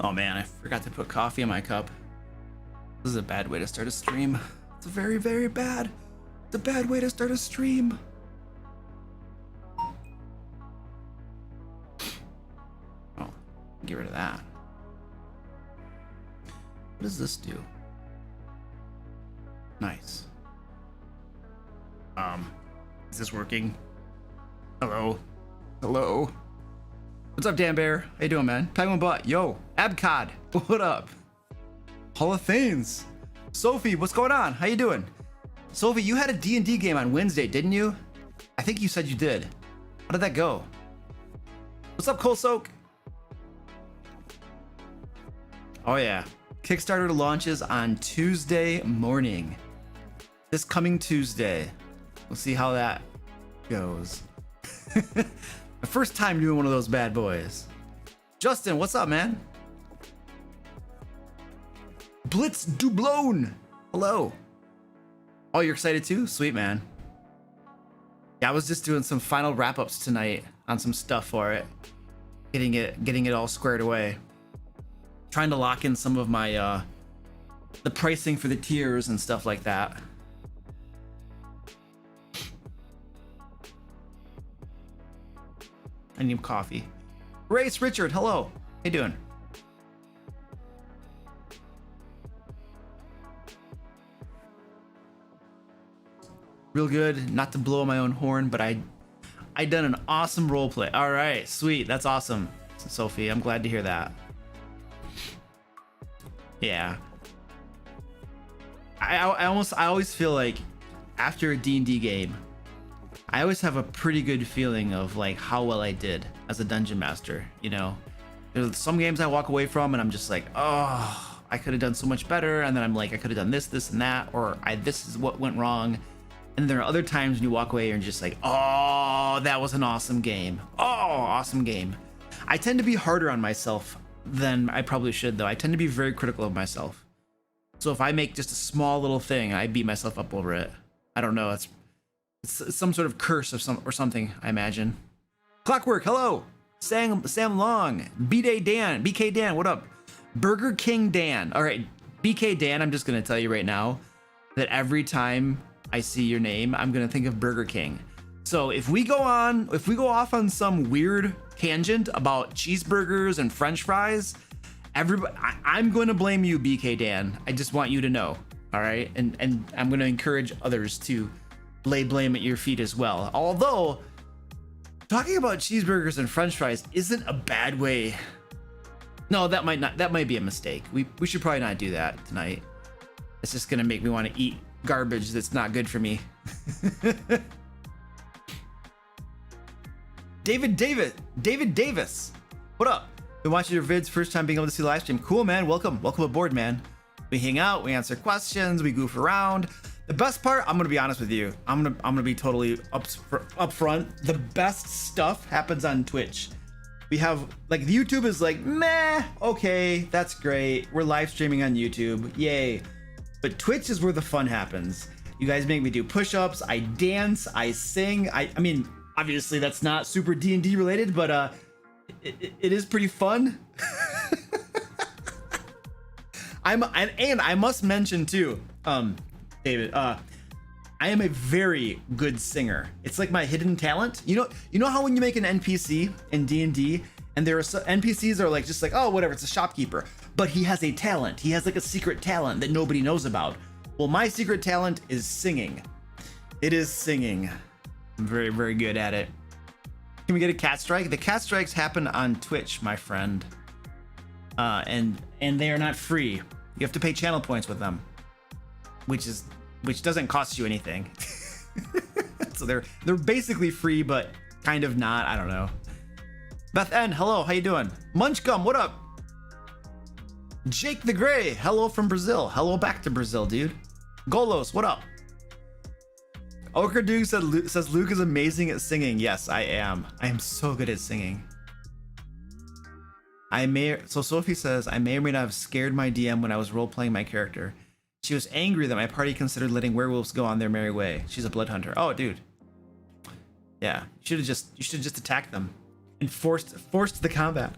Oh man, I forgot to put coffee in my cup. This is a bad way to start a stream. It's a very, very bad. It's a bad way to start a stream. Oh, get rid of that. What does this do? Nice. Is this working? Hello? Hello? What's up, Dan Bear? How you doing, man? Penguin Butt. Yo, Abcod. What up? Hall of Thanes. Sophie, what's going on? How you doing? Sophie, you had a D&D game on Wednesday, didn't you? I think you said you did. How did that go? What's up, Cole Soak? Oh yeah. Kickstarter launches on Tuesday morning. This coming Tuesday. We'll see how that goes. My first time doing one of those bad boys. Justin, what's up, man? Blitz Dublone. Hello. Oh, you're excited too? Sweet, man. Yeah, I was just doing some final wrap-ups tonight on some stuff for it. Getting it all squared away. Trying to lock in some of my the pricing for the tiers and stuff like that. I need coffee. Race Richard, hello. How you doing? Real good. Not to blow my own horn, but I done an awesome role play. All right, sweet. That's awesome, Sophie. I'm glad to hear that. Yeah. I always feel like after a D&D game, I always have a pretty good feeling of like how well I did as a dungeon master, you know. There's some games I walk away from and I'm just like, oh, I could have done so much better, and then I'm like, I could have done this and that, or this is what went wrong. And there are other times when you walk away and you're just like, oh, that was an awesome game. Oh, awesome game. I tend to be harder on myself than I probably should, though. I tend to be very critical of myself. So if I make just a small little thing, I beat myself up over it. I don't know. It's some sort of curse of something, I imagine. Clockwork, hello. Sam Long, BK Dan, what up? Burger King Dan. All right, BK Dan, I'm just gonna tell you right now that every time I see your name, I'm gonna think of Burger King. So if we go off on some weird tangent about cheeseburgers and French fries, I'm going to blame you, BK Dan. I just want you to know, all right? And I'm going to encourage others to lay blame at your feet as well. Although talking about cheeseburgers and French fries isn't a bad way. No, that might be a mistake. We should probably not do that tonight. It's just going to make me want to eat garbage that's not good for me. David Davis, what up? Been watching your vids, first time being able to see the live stream. Cool, man. Welcome aboard, man. We hang out, we answer questions, we goof around. The best part, I'm gonna be honest with you, I'm gonna be totally upfront. The best stuff happens on Twitch. We have like YouTube is like meh, okay, that's great. We're live streaming on YouTube, yay. But Twitch is where the fun happens. You guys make me do push-ups, I dance, I sing. I mean, obviously that's not super D&D related, but it is pretty fun. And I must mention too, David, I am a very good singer. It's like my hidden talent. You know how when you make an NPC in D&D and there are NPCs are like just like, oh, whatever, it's a shopkeeper, but he has a talent. He has like a secret talent that nobody knows about. Well, my secret talent is singing. It is singing. I'm very, very good at it. Can we get a cat strike? The cat strikes happen on Twitch, my friend. And they are not free. You have to pay channel points with them, which doesn't cost you anything. So they're basically free, but kind of not. I don't know. Beth N, hello, how you doing? Munchkin, what up? Jake the Gray, hello from Brazil. Hello back to Brazil, dude. Golos, what up? Oker Duke says Luke is amazing at singing. Yes, I am. I am so good at singing. So Sophie says, I may or may not have scared my DM when I was role-playing my character. She was angry that my party considered letting werewolves go on their merry way. She's a blood hunter. Oh, dude. Yeah, you should have just attacked them and forced the combat.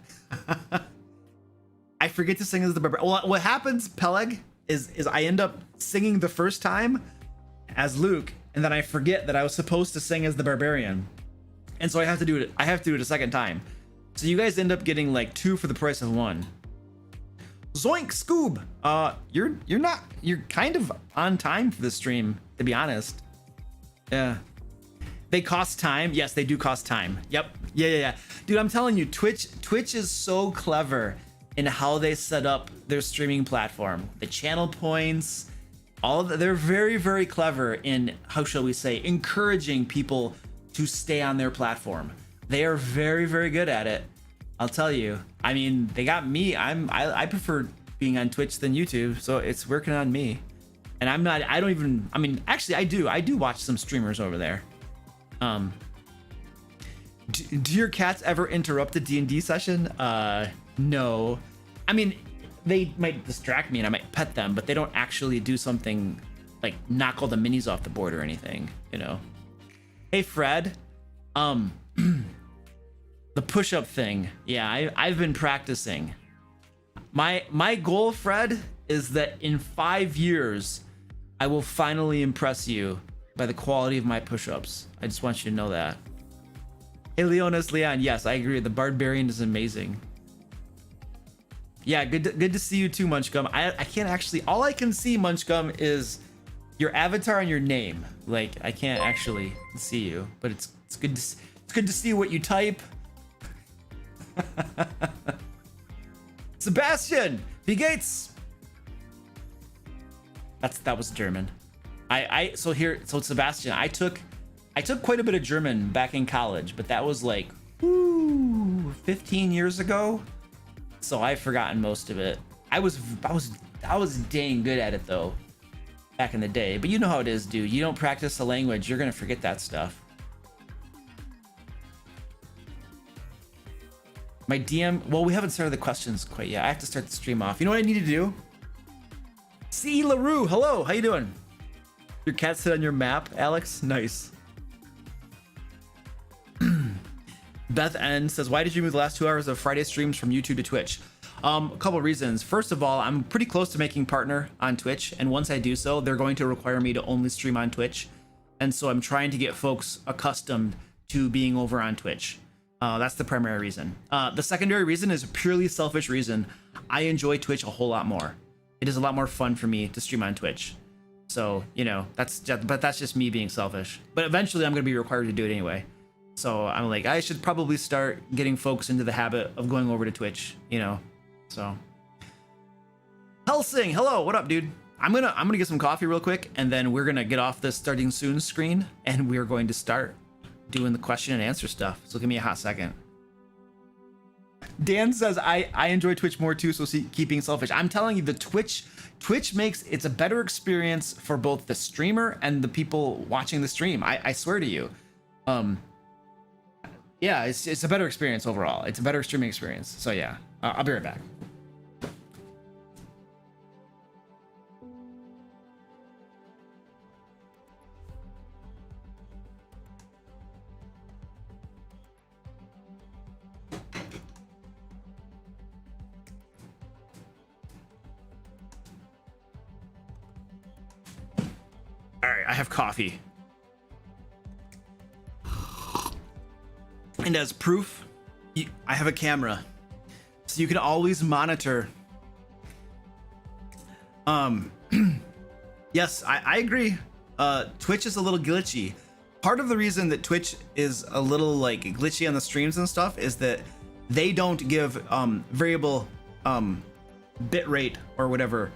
I forget to sing as the barbarian. Well, what happens, Peleg, is I end up singing the first time as Luke, and then I forget that I was supposed to sing as the barbarian, and so I have to do it. I have to do it a second time. So you guys end up getting like 2 for the price of 1. Zoink, Scoob. You're kind of on time for the stream, to be honest. Yeah. They cost time. Yes, they do cost time. Yep. Yeah. Dude, I'm telling you, Twitch is so clever in how they set up their streaming platform. The channel points, they're very, very clever in, how shall we say, encouraging people to stay on their platform. They are very, very good at it. I'll tell you. I mean, they got me. I prefer being on Twitch than YouTube, so it's working on me. And actually I do watch some streamers over there. Do your cats ever interrupt a D&D session? No. I mean, they might distract me and I might pet them, but they don't actually do something like knock all the minis off the board or anything, you know. Hey, Fred. The push-up thing. Yeah, I've been practicing. My goal, Fred, is that in 5 years, I will finally impress you by the quality of my push-ups. I just want you to know that. Hey, Leon, yes, I agree. The barbarian is amazing. Yeah, good to see you too, Munchkin. I can't actually, all I can see, Munchkin, is your avatar and your name. Like, I can't actually see you, but it's good to see what you type. Sebastian, P. Gates. That was German. So Sebastian, I took quite a bit of German back in college, but that was like 15 years ago. So I've forgotten most of it. I was dang good at it though, back in the day. But you know how it is, dude. You don't practice the language, you're gonna forget that stuff. My DM, well, we haven't started the questions quite yet. I have to start the stream off. You know what I need to do? C. LaRue, hello, how you doing? Your cat sit on your map, Alex? Nice. Beth N says, why did you move the last 2 hours of Friday streams from YouTube to Twitch? A couple reasons. First of all, I'm pretty close to making partner on Twitch, and once I do so, they're going to require me to only stream on Twitch. And so I'm trying to get folks accustomed to being over on Twitch. That's the primary reason. The secondary reason is a purely selfish reason. I enjoy Twitch a whole lot more. It is a lot more fun for me to stream on Twitch. So, you know, that's just me being selfish. But eventually I'm going to be required to do it anyway. So I'm like, I should probably start getting folks into the habit of going over to Twitch, you know. So Helsing, hello, what up, dude? I'm gonna get some coffee real quick, and then we're gonna get off this starting soon screen, and we're going to start doing the question and answer stuff. So give me a hot second. Dan says I enjoy Twitch more too, so keep being selfish. I'm telling you, the Twitch makes it's a better experience for both the streamer and the people watching the stream. I swear to you. Yeah, it's a better experience overall. It's a better streaming experience. So yeah, I'll be right back. All right, I have coffee. And as proof, I have a camera, so you can always monitor. Yes, I agree. Twitch is a little glitchy. Part of the reason that Twitch is a little like glitchy on the streams and stuff is that they don't give variable bit rate or whatever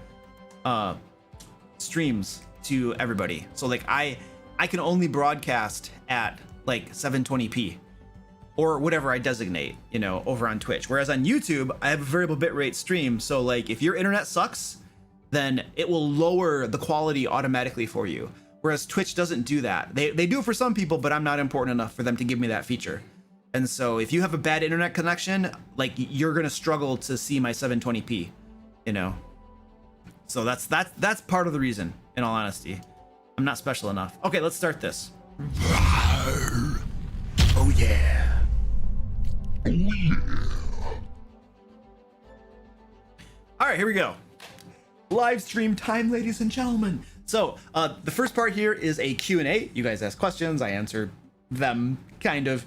streams to everybody. So like I can only broadcast at like 720p. Or whatever I designate, you know, over on Twitch. Whereas on YouTube, I have a variable bitrate stream. So like if your internet sucks, then it will lower the quality automatically for you. Whereas Twitch doesn't do that. They do it for some people, but I'm not important enough for them to give me that feature. And so if you have a bad internet connection, like you're gonna struggle to see my 720p, you know? So that's part of the reason, in all honesty. I'm not special enough. Okay, let's start this. Oh yeah. right, here we go. Live stream time, ladies and gentlemen. So the first part here is a Q&A. You guys ask questions, I answer them, kind of.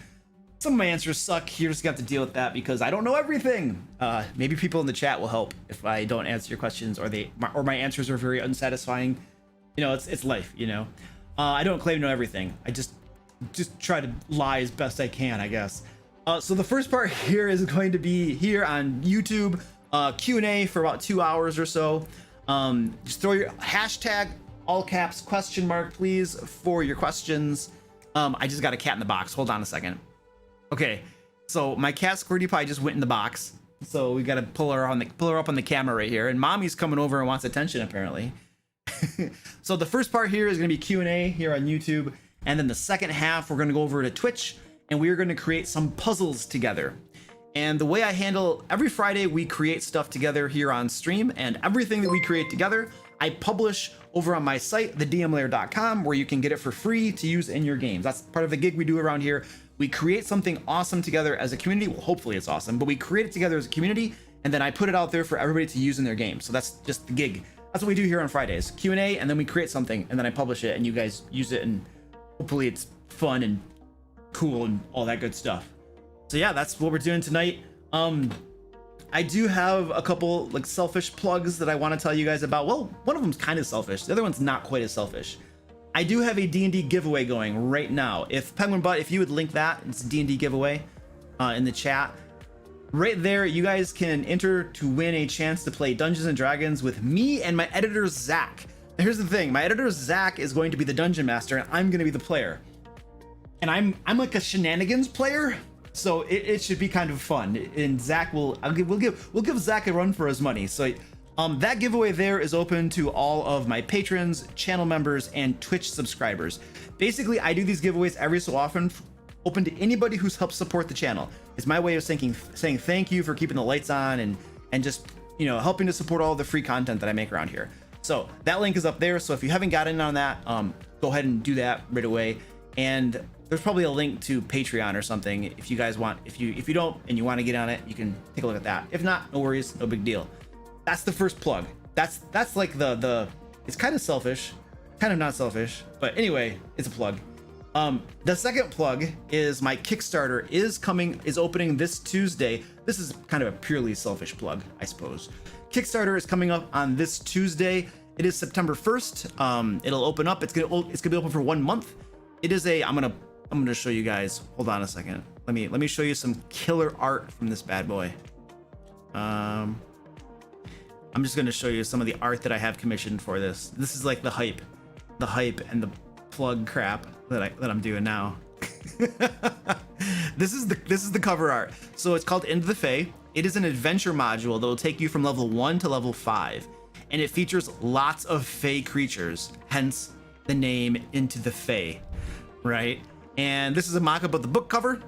Some of my answers suck. You're just gonna have to deal with that because I don't know everything. Maybe people in the chat will help if I don't answer your questions, or my answers are very unsatisfying. You know, it's life. You know, I don't claim to know everything. I just try to lie as best I can, I guess. So the first part here is going to be here on YouTube, Q&A for about 2 hours or so. Just throw your hashtag all caps question mark please for your questions. I just got a cat in the box. Hold on a second. Okay, so my cat Squirty Pie just went in the box, so we gotta pull her up on the camera right here. And mommy's coming over and wants attention apparently. So the first part here is gonna be Q&A here on YouTube, and then the second half we're gonna go over to Twitch and we are gonna create some puzzles together. And the way I handle every Friday, we create stuff together here on stream, and everything that we create together I publish over on my site, thedmlair.com, where you can get it for free to use in your games. That's part of the gig we do around here. We create something awesome together as a community. Well, hopefully it's awesome, but we create it together as a community, and then I put it out there for everybody to use in their games. So that's just the gig. That's what we do here on Fridays. Q&A, and then we create something, and then I publish it, and you guys use it, and hopefully it's fun and cool and all that good stuff. So yeah, that's what we're doing tonight. I do have a couple like selfish plugs that I want to tell you guys about. Well, one of them's kind of selfish. The other one's not quite as selfish. I do have a D&D giveaway going right now. If Penguin Butt, if you would link that, it's a D&D giveaway in the chat. Right there, you guys can enter to win a chance to play Dungeons and Dragons with me and my editor, Zach. Now, here's the thing. My editor, Zach, is going to be the Dungeon Master, and I'm going to be the player. And I'm like a shenanigans player, so it should be kind of fun. And Zach we'll give Zach a run for his money. So that giveaway there is open to all of my patrons, channel members, and Twitch subscribers. Basically, I do these giveaways every so often, open to anybody who's helped support the channel. It's my way of saying thank you for keeping the lights on and just, you know, helping to support all the free content that I make around here. So that link is up there. So if you haven't gotten on that, go ahead and do that right away. And there's probably a link to Patreon or something if you guys want. If you don't and you want to get on it, you can take a look at that. If not, no worries, no big deal. That's the first plug. That's like the it's kind of selfish, kind of not selfish, but anyway, it's a plug. The second plug is my Kickstarter is opening this Tuesday. This is kind of a purely selfish plug, I suppose. Kickstarter is coming up on this Tuesday. It is September 1st. It'll open up. It's gonna be open for 1 month. It is a I'm gonna show you guys. Hold on a second. Let me show you some killer art from this bad boy. I'm just gonna show you some of the art that I have commissioned for this. This is like the hype and the plug crap that I'm doing now. This is the cover art. So it's called Into the Fae. It is an adventure module that will take you from level 1 to level 5, and it features lots of Fae creatures. Hence the name Into the Fae, right? And this is a mock-up of the book cover.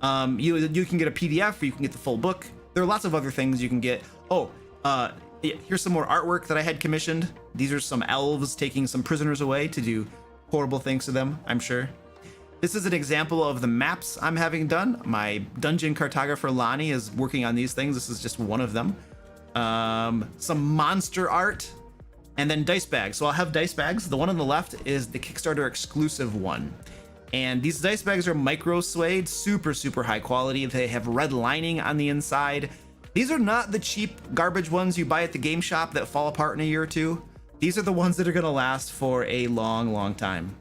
You can get a PDF, or you can get the full book. There are lots of other things you can get. Here's some more artwork that I had commissioned. These are some elves taking some prisoners away to do horrible things to them, I'm sure. This is an example of the maps I'm having done. My dungeon cartographer Lonnie is working on these things. This is just one of them. Some monster art, and then dice bags. So I'll have dice bags. The one on the left is the Kickstarter exclusive one. And these dice bags are micro suede, super high quality. They have red lining on the inside. These are not the cheap garbage ones you buy at the game shop that fall apart in a year or two. These are the ones that are gonna last for a long time.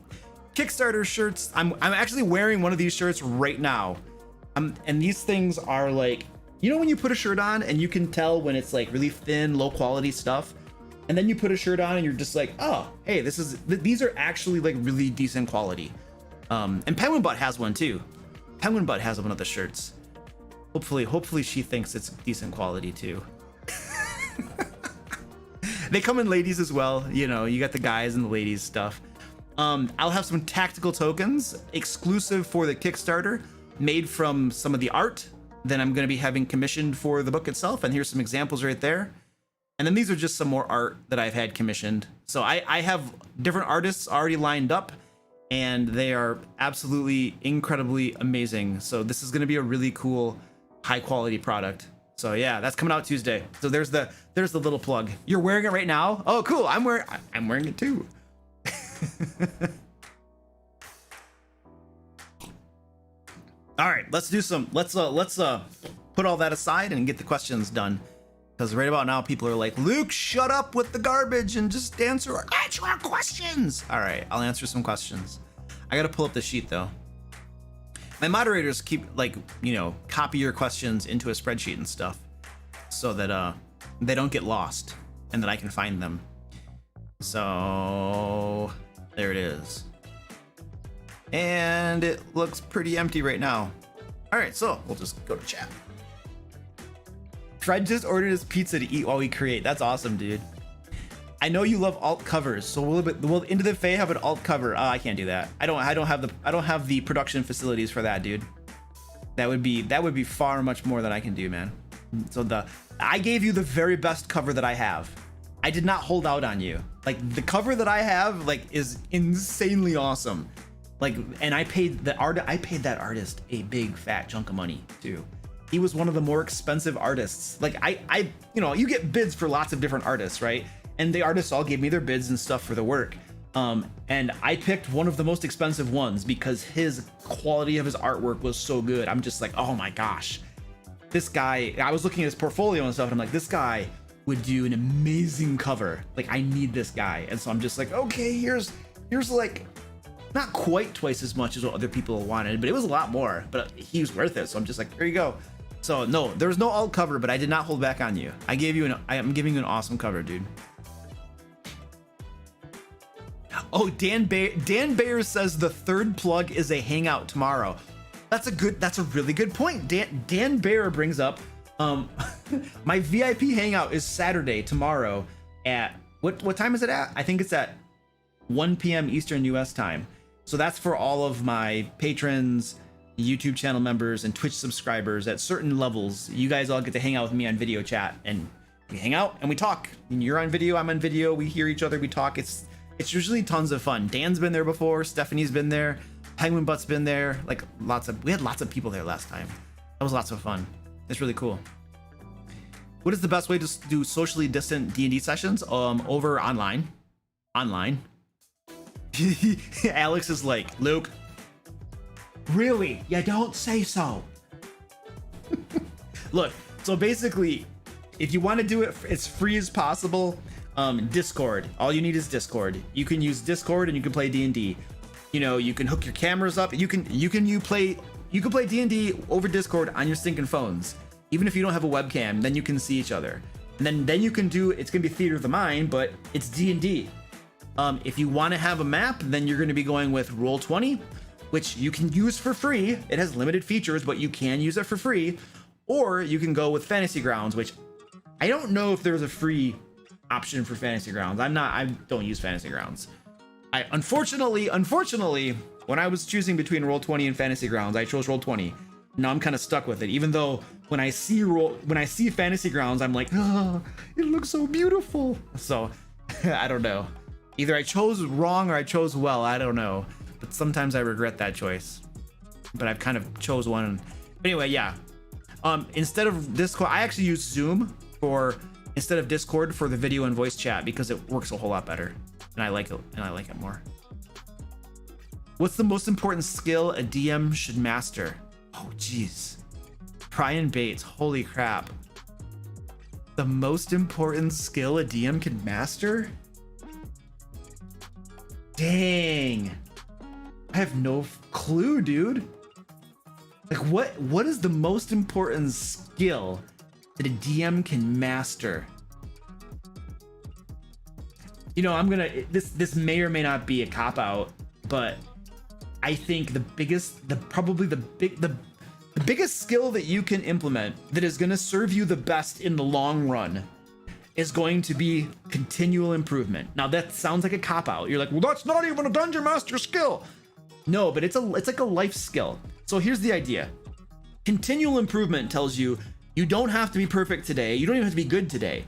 Kickstarter shirts, I'm actually wearing one of these shirts right now. And these things are like, you know when you put a shirt on and you can tell when it's like really thin, low quality stuff, and then you put a shirt on and you're just like, oh, hey, these are actually like really decent quality. And Penguin Butt has one too. Penguin Butt has one of the shirts. Hopefully she thinks it's decent quality too. They come in ladies as well. You know, you got the guys and the ladies stuff. I'll have some tactical tokens exclusive for the Kickstarter, made from some of the art that I'm going to be having commissioned for the book itself. And here's some examples right there. And then these are just some more art that I've had commissioned. So I have different artists already lined up, and they are absolutely incredibly amazing. So this is going to be a really cool, high quality product. So yeah, that's coming out Tuesday. So there's the little plug. You're wearing it right now? Oh, cool. I'm wearing it too. All right, let's put all that aside and get the questions done. Because right about now, people are like, Luke, shut up with the garbage and just answer our questions. All right, I'll answer some questions. I got to pull up the sheet though. My moderators keep copy your questions into a spreadsheet and stuff so that they don't get lost and that I can find them. So there it is. And it looks pretty empty right now. All right, so we'll just go to chat. Fred just ordered his pizza to eat while we create. That's awesome, dude. I know you love alt covers, so will Into the Fae have an alt cover? I can't do that. I don't have the production facilities for that, dude. That would be far much more than I can do, man. So I gave you the very best cover that I have. I did not hold out on you. Like the cover that I have is insanely awesome. And I paid that artist a big fat chunk of money too. He was one of the more expensive artists. You get bids for lots of different artists, right? And the artists all gave me their bids and stuff for the work. And I picked one of the most expensive ones because his quality of his artwork was so good. I'm just like, oh my gosh, this guy, I was looking at his portfolio and stuff and I'm like, this guy would do an amazing cover. Like I need this guy. And so I'm just like, okay, here's not quite twice as much as what other people wanted, but it was a lot more, but he was worth it. So I'm just like, here you go. So no, there was no alt cover, but I did not hold back on you. I am giving you an awesome cover, dude. Oh, Dan Bayer says the third plug is a hangout tomorrow. That's a really good point. Dan Bayer brings up, my VIP hangout is Saturday tomorrow at, what time is it at? I think it's at 1 p.m. Eastern US time. So that's for all of my patrons, YouTube channel members, and Twitch subscribers at certain levels. You guys all get to hang out with me on video chat, and we hang out and we talk. And you're on video, I'm on video. We hear each other, we talk. It's usually tons of fun. Dan's been there before. Stephanie's been there. Penguin Butt's been there. We had lots of people there last time. That was lots of fun. It's really cool. What is the best way to do socially distant D&D sessions? Over online. Alex is like, Luke, really? You don't say so. Look, so basically, if you want to do it as free as possible, Discord. All you need is Discord. You can use Discord and you can play D&D. You can hook your cameras up. You can play D&D over Discord on your stinking phones. Even if you don't have a webcam, then you can see each other. And then you can do, it's gonna be theater of the mind, but it's D&D. If you want to have a map, then you're going to be going with Roll20, which you can use for free. It has limited features, but you can use it for free. Or you can go with Fantasy Grounds, which I don't know if there's a free option for Fantasy Grounds. I don't use Fantasy Grounds. Unfortunately, when I was choosing between Roll20 and Fantasy Grounds, I chose Roll20. Now I'm kind of stuck with it, even though when I see Fantasy Grounds, I'm like, oh, it looks so beautiful. So I don't know. Either I chose wrong or I chose well. I don't know. But sometimes I regret that choice. But I've kind of chose one. Anyway, yeah. Instead of Discord, I actually use Zoom instead of Discord for the video and voice chat because it works a whole lot better. And I like it more. What's the most important skill a DM should master? Oh, geez. Brian Bates, holy crap. The most important skill a DM can master? Dang. I have no clue, dude. What is the most important skill that a DM can master? This may or may not be a cop-out, but I think the biggest skill that you can implement that is going to serve you the best in the long run is going to be continual improvement. Now that sounds like a cop-out. You're like, well, that's not even a dungeon master skill. No, but it's like a life skill. So here's the idea. Continual improvement tells you don't have to be perfect today. You don't even have to be good today.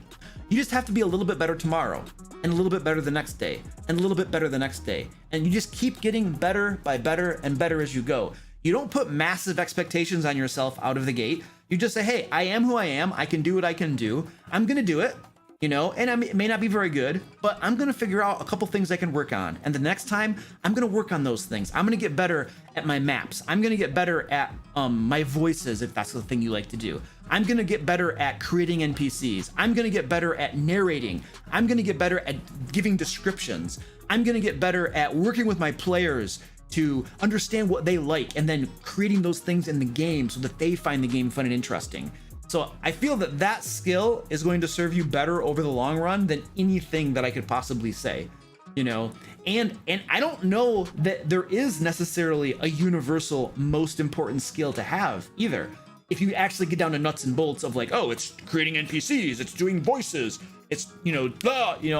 You just have to be a little bit better tomorrow, and a little bit better the next day, and a little bit better the next day. And you just keep getting better by better and better as you go. You don't put massive expectations on yourself out of the gate. You just say, hey, I am who I am. I can do what I can do. I'm going to do it, you know, and it may not be very good, but I'm going to figure out a couple things I can work on. And the next time I'm going to work on those things. I'm going to get better at my maps. I'm going to get better at my voices, if that's the thing you like to do. I'm going to get better at creating NPCs. I'm going to get better at narrating. I'm going to get better at giving descriptions. I'm going to get better at working with my players to understand what they like and then creating those things in the game so that they find the game fun and interesting. So I feel that that skill is going to serve you better over the long run than anything that I could possibly say, you know? And I don't know that there is necessarily a universal most important skill to have either. If you actually get down to nuts and bolts of like, oh, it's creating NPCs, it's doing voices, it's, you know,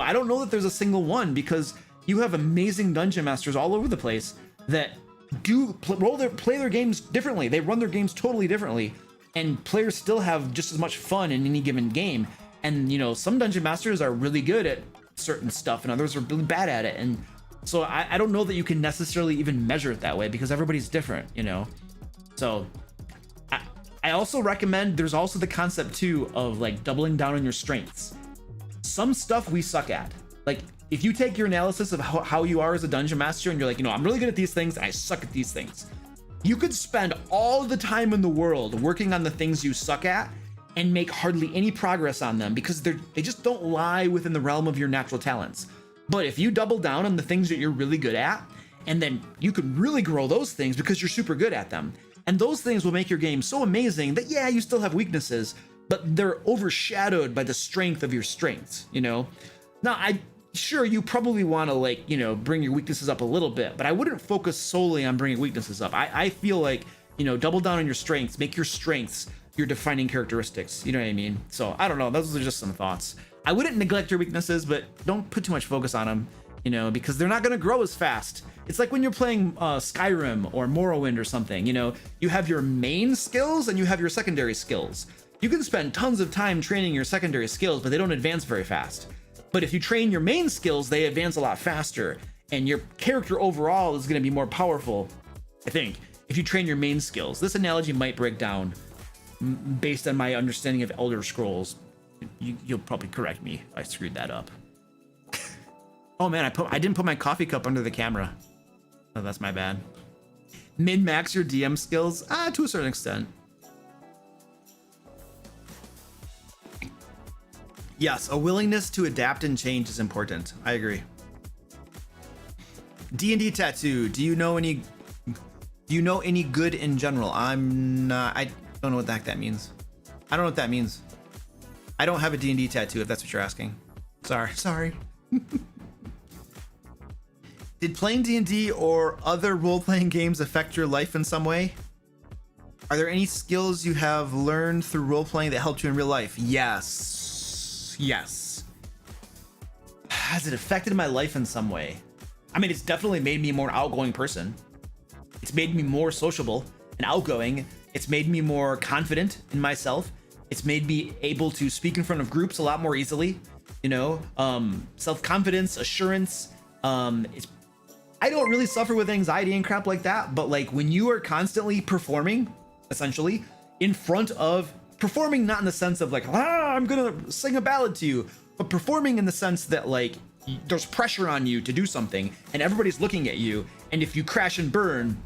I don't know that there's a single one, because you have amazing dungeon masters all over the place that do play their games differently. They run their games totally differently, and players still have just as much fun in any given game. And, you know, some dungeon masters are really good at certain stuff and others are really bad at it. And so I don't know that you can necessarily even measure it that way, because everybody's different, you know? So I also recommend, there's also the concept too of like doubling down on your strengths. Some stuff we suck at. Like, if you take your analysis of how you are as a dungeon master and you're like, you know, I'm really good at these things and I suck at these things, you could spend all the time in the world working on the things you suck at and make hardly any progress on them, because they just don't lie within the realm of your natural talents. But if you double down on the things that you're really good at, and then you can really grow those things because you're super good at them, and those things will make your game so amazing that, yeah, you still have weaknesses, but they're overshadowed by the strength of your strengths, you know? Now, sure, you probably want to, like, you know, bring your weaknesses up a little bit, but I wouldn't focus solely on bringing weaknesses up. I feel like, you know, double down on your strengths, make your strengths your defining characteristics. You know what I mean? So I don't know. Those are just some thoughts. I wouldn't neglect your weaknesses, but don't put too much focus on them, you know, because they're not going to grow as fast. It's like when you're playing Skyrim or Morrowind or something, you know, you have your main skills and you have your secondary skills. You can spend tons of time training your secondary skills, but they don't advance very fast. But if you train your main skills, they advance a lot faster, and your character overall is going to be more powerful, I think, if you train your main skills. This analogy might break down based on my understanding of Elder Scrolls. You'll probably correct me if I screwed that up. Oh man, I didn't put my coffee cup under the camera. Oh, that's my bad. Min-max your DM skills? To a certain extent. Yes, a willingness to adapt and change is important. I agree. D&D tattoo. Do you know any good in general? I don't know what the heck that means. I don't know what that means. I don't have a D&D tattoo, if that's what you're asking. Sorry. Did playing D&D or other role-playing games affect your life in some way? Are there any skills you have learned through role-playing that helped you in real life? Yes. Has it affected my life in some way? I mean, it's definitely made me a more outgoing person. It's made me more sociable and outgoing. It's made me more confident in myself. It's made me able to speak in front of groups a lot more easily, you know, self-confidence, assurance. I don't really suffer with anxiety and crap like that, but like when you are constantly performing, essentially, in front of performing, not in the sense of like, I'm gonna sing a ballad to you, but performing in the sense that like there's pressure on you to do something and everybody's looking at you, and if you crash and burn,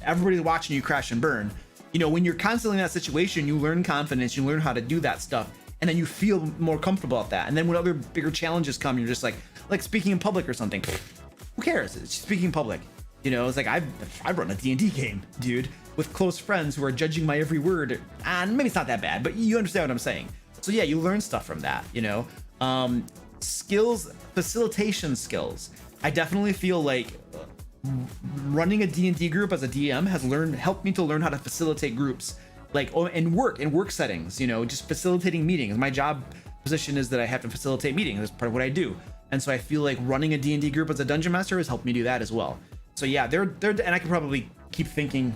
everybody's watching you crash and burn. You know, when you're constantly in that situation, you learn confidence, you learn how to do that stuff, and then you feel more comfortable at that. And then when other bigger challenges come, you're just like speaking in public or something. Who cares? It's speaking in public. You know, it's like I've run a D&D game, dude, with close friends who are judging my every word. And maybe it's not that bad, but you understand what I'm saying. So yeah, you learn stuff from that, you know. Skills, facilitation skills. I definitely feel like running a D&D group as a DM has helped me to learn how to facilitate groups, like in work settings, you know, just facilitating meetings. My job position is that I have to facilitate meetings. That's part of what I do. And so I feel like running a D&D group as a dungeon master has helped me do that as well. So yeah, they're and I can probably keep thinking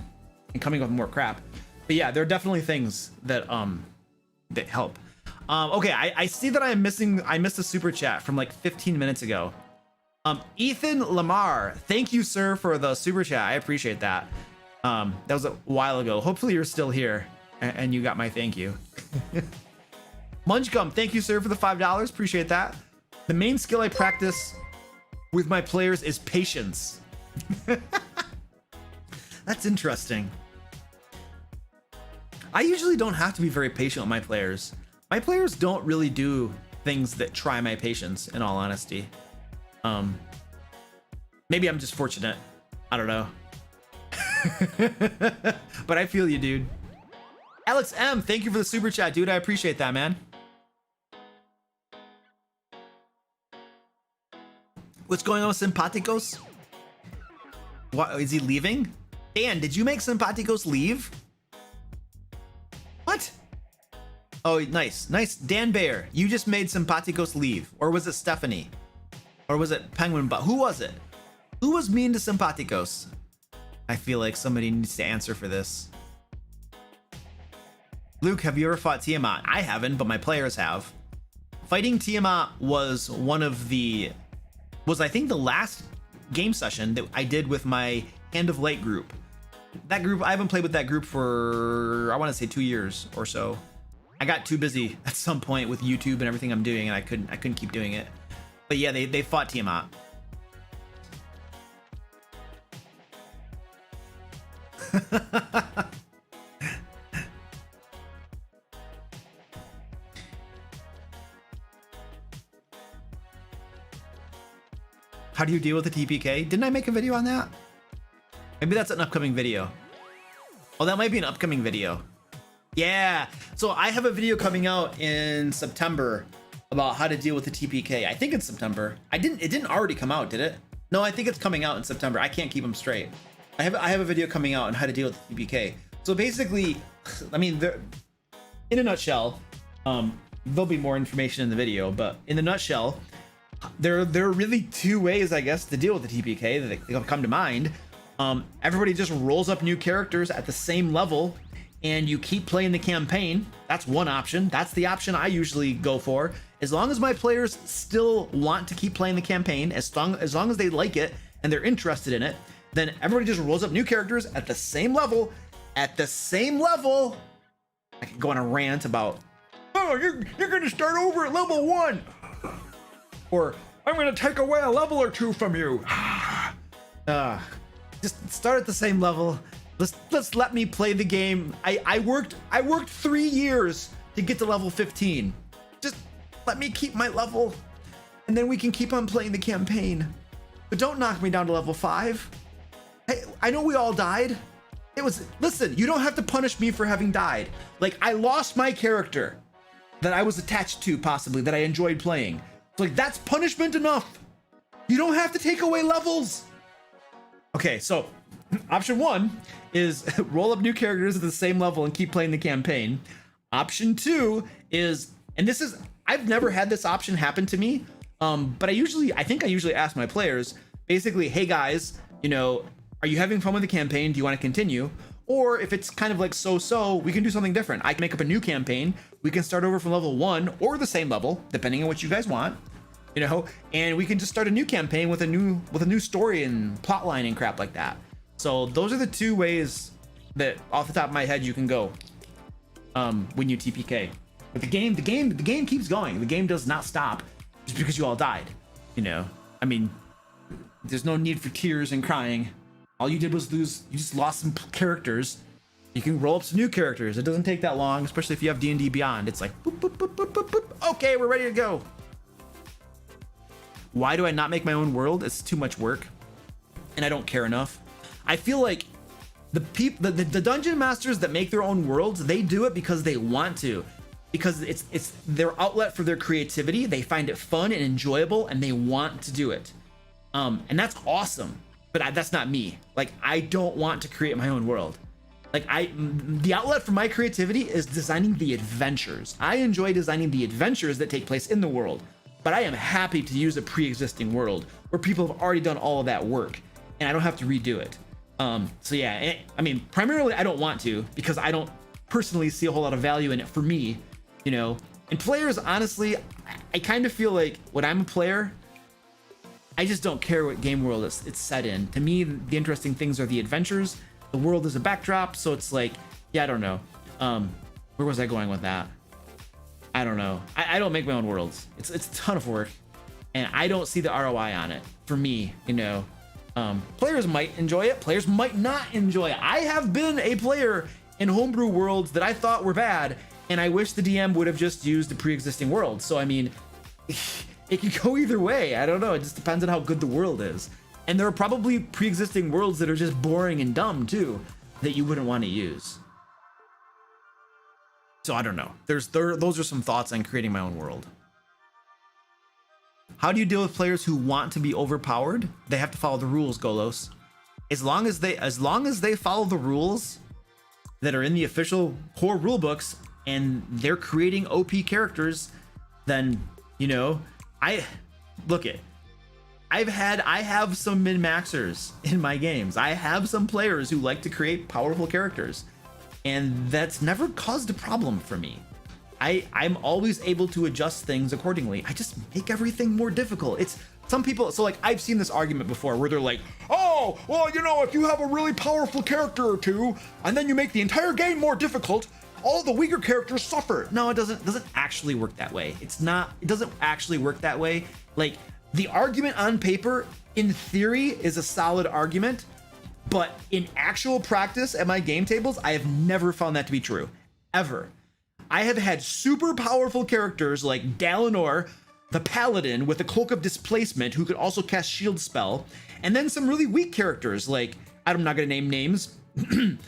and coming up with more crap. But yeah, there are definitely things that that help. Okay, I see that I missed a super chat from like 15 minutes ago. Ethan Lamar, thank you, sir, for the super chat. I appreciate that. That was a while ago. Hopefully you're still here. and you got my thank you. Munchkin, thank you, sir, for the $5. Appreciate that. The main skill I practice with my players is patience. That's interesting. I usually don't have to be very patient with my players. My players don't really do things that try my patience, in all honesty. Maybe I'm just fortunate. I don't know. But I feel you, dude. Alex M, thank you for the super chat, dude. I appreciate that, man. What's going on with Simpaticos? What, is he leaving? Dan, did you make Simpaticos leave? What? Oh, nice. Nice. Dan Bear, you just made Simpaticos leave. Or was it Stephanie? Or was it Penguin Butt? Who was it? Who was mean to Simpaticos? I feel like somebody needs to answer for this. Luke, have you ever fought Tiamat? I haven't, but my players have. Fighting Tiamat was I think the last game session that I did with my Hand of Light group. That group, I haven't played with that group for, I want to say 2 years or so. I got too busy at some point with YouTube and everything I'm doing, and I couldn't keep doing it. But yeah, they fought Tiamat. How do you deal with the TPK? Didn't I make a video on that? Maybe that's an upcoming video. Oh, that might be an upcoming video. Yeah. So I have a video coming out in September about how to deal with the TPK. I think it's September. It didn't already come out, did it? No, I think it's coming out in September. I can't keep them straight. I have a video coming out on how to deal with the TPK. So basically, I mean, in a nutshell, there'll be more information in the video, but in the nutshell, there are really two ways, I guess, to deal with the TPK that come to mind. Everybody just rolls up new characters at the same level, and you keep playing the campaign. That's one option. That's the option I usually go for. As long as my players still want to keep playing the campaign, as long as they like it and they're interested in it, then everybody just rolls up new characters at the same level. At the same level, I can go on a rant about, oh, you're gonna start over at level 1. Or I'm gonna take away a level or 2 from you. Just start at the same level. Let's let me play the game. I worked 3 years to get to level 15. Just let me keep my level, and then we can keep on playing the campaign. But don't knock me down to level 5. Hey, I know we all died. Listen, you don't have to punish me for having died. Like, I lost my character that I was attached to, possibly, that I enjoyed playing. So, like, that's punishment enough. You don't have to take away levels. Okay, so option 1 is roll up new characters at the same level and keep playing the campaign. Option 2 is, and I've never had this option happen to me, but I think I usually ask my players, basically, hey guys, are you having fun with the campaign? Do you want to continue? Or if it's kind of like so-so, we can do something different. I can make up a new campaign. We can start over from level 1 or the same level, depending on what you guys want, and we can just start a new campaign with a new story and plot line and crap like that. So those are the two ways that off the top of my head you can go when you TPK. But the game keeps going. The game does not stop just because you all died. I mean, there's no need for tears and crying. All you did was lose. You just lost some characters. You can roll up some new characters. It doesn't take that long, especially if you have D&D Beyond. It's like boop, boop, boop, boop, boop, boop. Okay, we're ready to go. Why do I not make my own world? It's too much work, and I don't care enough. I feel like the dungeon masters that make their own worlds, they do it because they want to, because it's their outlet for their creativity. They find it fun and enjoyable, and they want to do it. And that's awesome. But that's not me. Like, I don't want to create my own world. Like, the outlet for my creativity is designing the adventures. I enjoy designing the adventures that take place in the world, but I am happy to use a pre-existing world where people have already done all of that work and I don't have to redo it. So yeah, I mean, primarily I don't want to, because I don't personally see a whole lot of value in it for me, and players, honestly, I kind of feel like when I'm a player, I just don't care what game world it's set in. To me, the interesting things are the adventures. The world is a backdrop, so it's like, yeah, I don't know. Where was I going with that? I don't know. I don't make my own worlds. It's a ton of work, and I don't see the ROI on it for me, you know. Players might enjoy it, players might not enjoy it. I have been a player in homebrew worlds that I thought were bad, and I wish the DM would have just used the pre-existing world. So I mean, it could go either way. I don't know. It just depends on how good the world is. And there are probably pre-existing worlds that are just boring and dumb too, that you wouldn't want to use. So I don't know. Those are some thoughts on creating my own world. How do you deal with players who want to be overpowered? They have to follow the rules, Golos. As long as they follow the rules that are in the official core rulebooks and they're creating OP characters, then, you know, I have some min-maxers in my games. I have some players who like to create powerful characters, and that's never caused a problem for me. I'm always able to adjust things accordingly. I just make everything more difficult. It's some people, so like I've seen this argument before where they're like, oh, well, you know, if you have a really powerful character or two and then you make the entire game more difficult, all the weaker characters suffer. No, it doesn't actually work that way. It doesn't actually work that way. Like, the argument on paper, in theory, is a solid argument, but in actual practice at my game tables, I have never found that to be true, ever. I have had super powerful characters like Dalinor, the Paladin with a Cloak of Displacement, who could also cast Shield Spell, and then some really weak characters like, I'm not gonna name names, and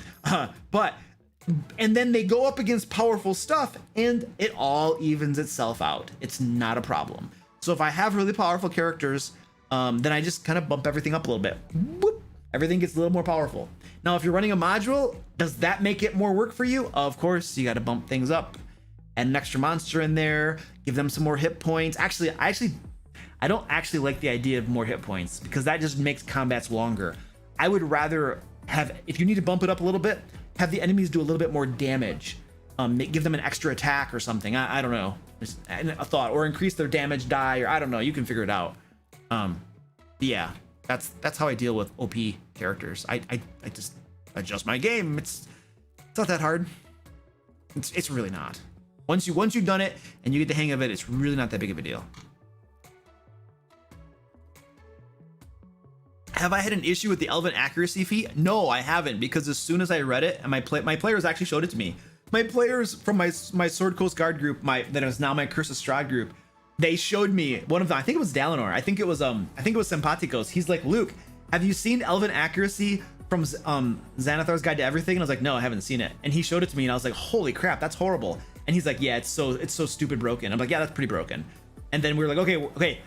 then they go up against powerful stuff and it all evens itself out. It's not a problem. So if I have really powerful characters, then I just kind of bump everything up a little bit. Whoop, everything gets a little more powerful. Now, if you're running a module, does that make it more work for you? Of course, you got to bump things up. Add an extra monster in there, give them some more hit points. Actually, I don't actually like the idea of more hit points because that just makes combats longer. I would rather have, if you need to bump it up a little bit, have the enemies do a little bit more damage. Give them an extra attack or something. I don't know. Just a thought, or increase their damage die, or I don't know. You can figure it out. Yeah, that's how I deal with OP characters. I just adjust my game. It's not that hard. It's really not. Once you've done it and you get the hang of it, it's really not that big of a deal. Have I had an issue with the Elven Accuracy feat? No, I haven't, because as soon as I read it, and my players actually showed it to me. My players from my Sword Coast Guard group, that is now my Curse of Strahd group, they showed me one of them. I think it was Dalinor. I think it was Sympathicos. He's like, Luke, have you seen Elven Accuracy from Xanathar's Guide to Everything? And I was like, no, I haven't seen it. And he showed it to me, and I was like, holy crap, that's horrible. And he's like, yeah, it's so stupid broken. I'm like, yeah, that's pretty broken. And then we were like, okay,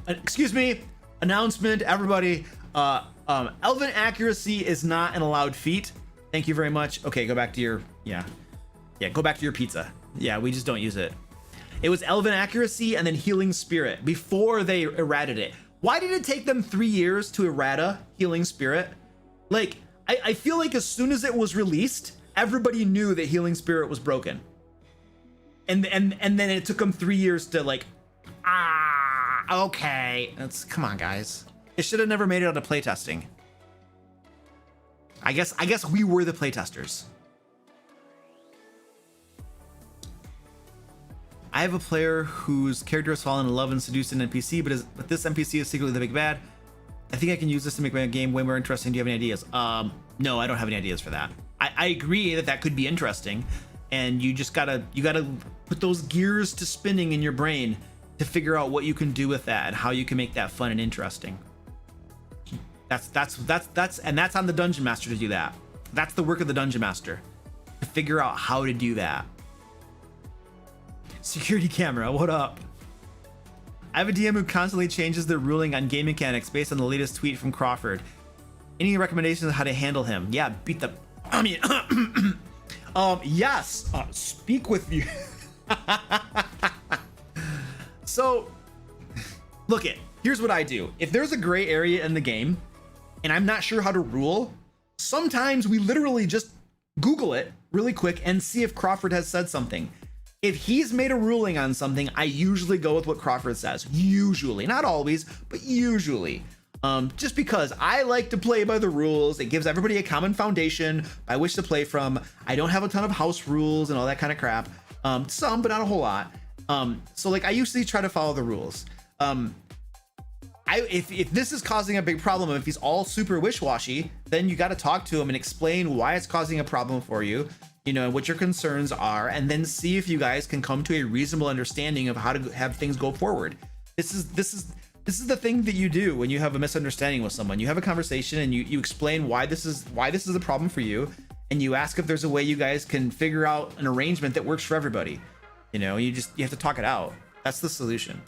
excuse me, announcement, everybody. Elven Accuracy is not an allowed feat. Thank you very much. Okay, go back to your, go back to your pizza. Yeah, we just don't use it. It was Elven Accuracy and then Healing Spirit before they errated it. Why did it take them 3 years to errata Healing Spirit? Like, I feel like as soon as it was released, everybody knew that Healing Spirit was broken. And then it took them 3 years to like, okay. Come on, guys. It should have never made it out of playtesting. I guess we were the playtesters. I have a player whose character has fallen in love and seduced an NPC, but this NPC is secretly the big bad. I think I can use this to make my game way more interesting. Do you have any ideas? No, I don't have any ideas for that. I agree that could be interesting, and you gotta put those gears to spinning in your brain to figure out what you can do with that and how you can make that fun and interesting. That's on the Dungeon Master to do that. That's the work of the Dungeon Master, to figure out how to do that. Security camera, what up? I have a DM who constantly changes their ruling on game mechanics based on the latest tweet from Crawford. Any recommendations on how to handle him? Yeah, beat the, I mean, yes, speak with you. So, look here's what I do. If there's a gray area in the game and I'm not sure how to rule, sometimes we literally just Google it really quick and see if Crawford has said something. If he's made a ruling on something, I usually go with what Crawford says. Usually, not always, but usually. Just because I like to play by the rules. It gives everybody a common foundation by which to play from. I don't have a ton of house rules and all that kind of crap. Some, but not a whole lot. So like I usually try to follow the rules. If this is causing a big problem, if he's all super wish-washy, then you got to talk to him and explain why it's causing a problem for you, you know, what your concerns are, and then see if you guys can come to a reasonable understanding of how to have things go forward. This is the thing that you do when you have a misunderstanding with someone. You have a conversation and you explain why this is a problem for you, and you ask if there's a way you guys can figure out an arrangement that works for everybody. You know, you have to talk it out. That's the solution.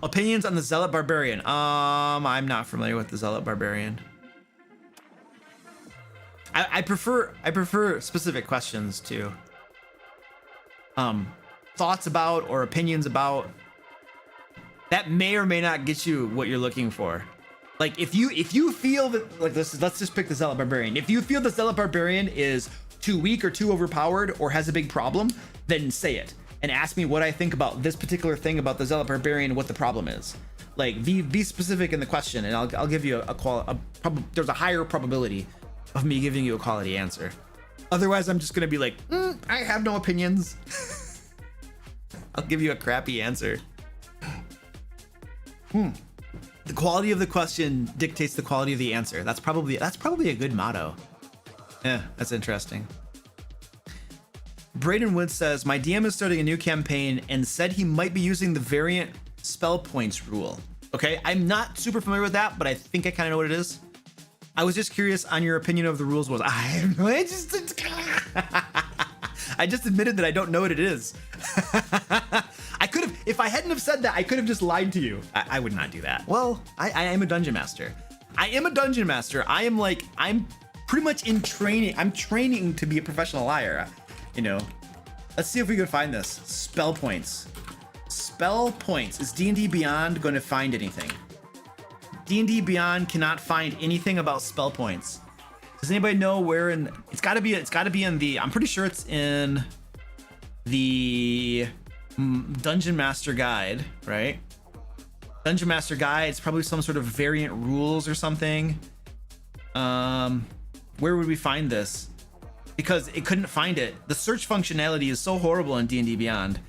Opinions on the Zealot Barbarian. I'm not familiar with the Zealot Barbarian. I prefer specific questions to thoughts about or opinions about that may or may not get you what you're looking for. Like if you feel that, like, let's just pick the Zealot Barbarian. If you feel the Zealot Barbarian is too weak or too overpowered or has a big problem, then say it and ask me what I think about this particular thing about the Zealot Barbarian and what the problem is. Like be specific in the question, and I'll give you there's a higher probability of me giving you a quality answer. Otherwise, I'm just gonna be like, I have no opinions. I'll give you a crappy answer. The quality of the question dictates the quality of the answer. That's probably a good motto. Yeah, that's interesting. Braden Wood says, my DM is starting a new campaign and said he might be using the variant spell points rule. Okay, I'm not super familiar with that, but I think I kind of know what it is. I was just curious on your opinion of the rules was. I just admitted that I don't know what it is. I could have, if I hadn't have said that, I could have just lied to you. I would not do that. Well, I am a dungeon master. I'm pretty much in training. I'm training to be a professional liar. You know, let's see if we can find this. Spell points. Spell points. Is D&D Beyond going to find anything? D&D Beyond cannot find anything about spell points. Does anybody know where in? It's got to be in the. I'm pretty sure it's in the Dungeon Master Guide, right? Dungeon Master Guide. It's probably some sort of variant rules or something. Where would we find this? Because it couldn't find it. The search functionality is so horrible in D&D Beyond.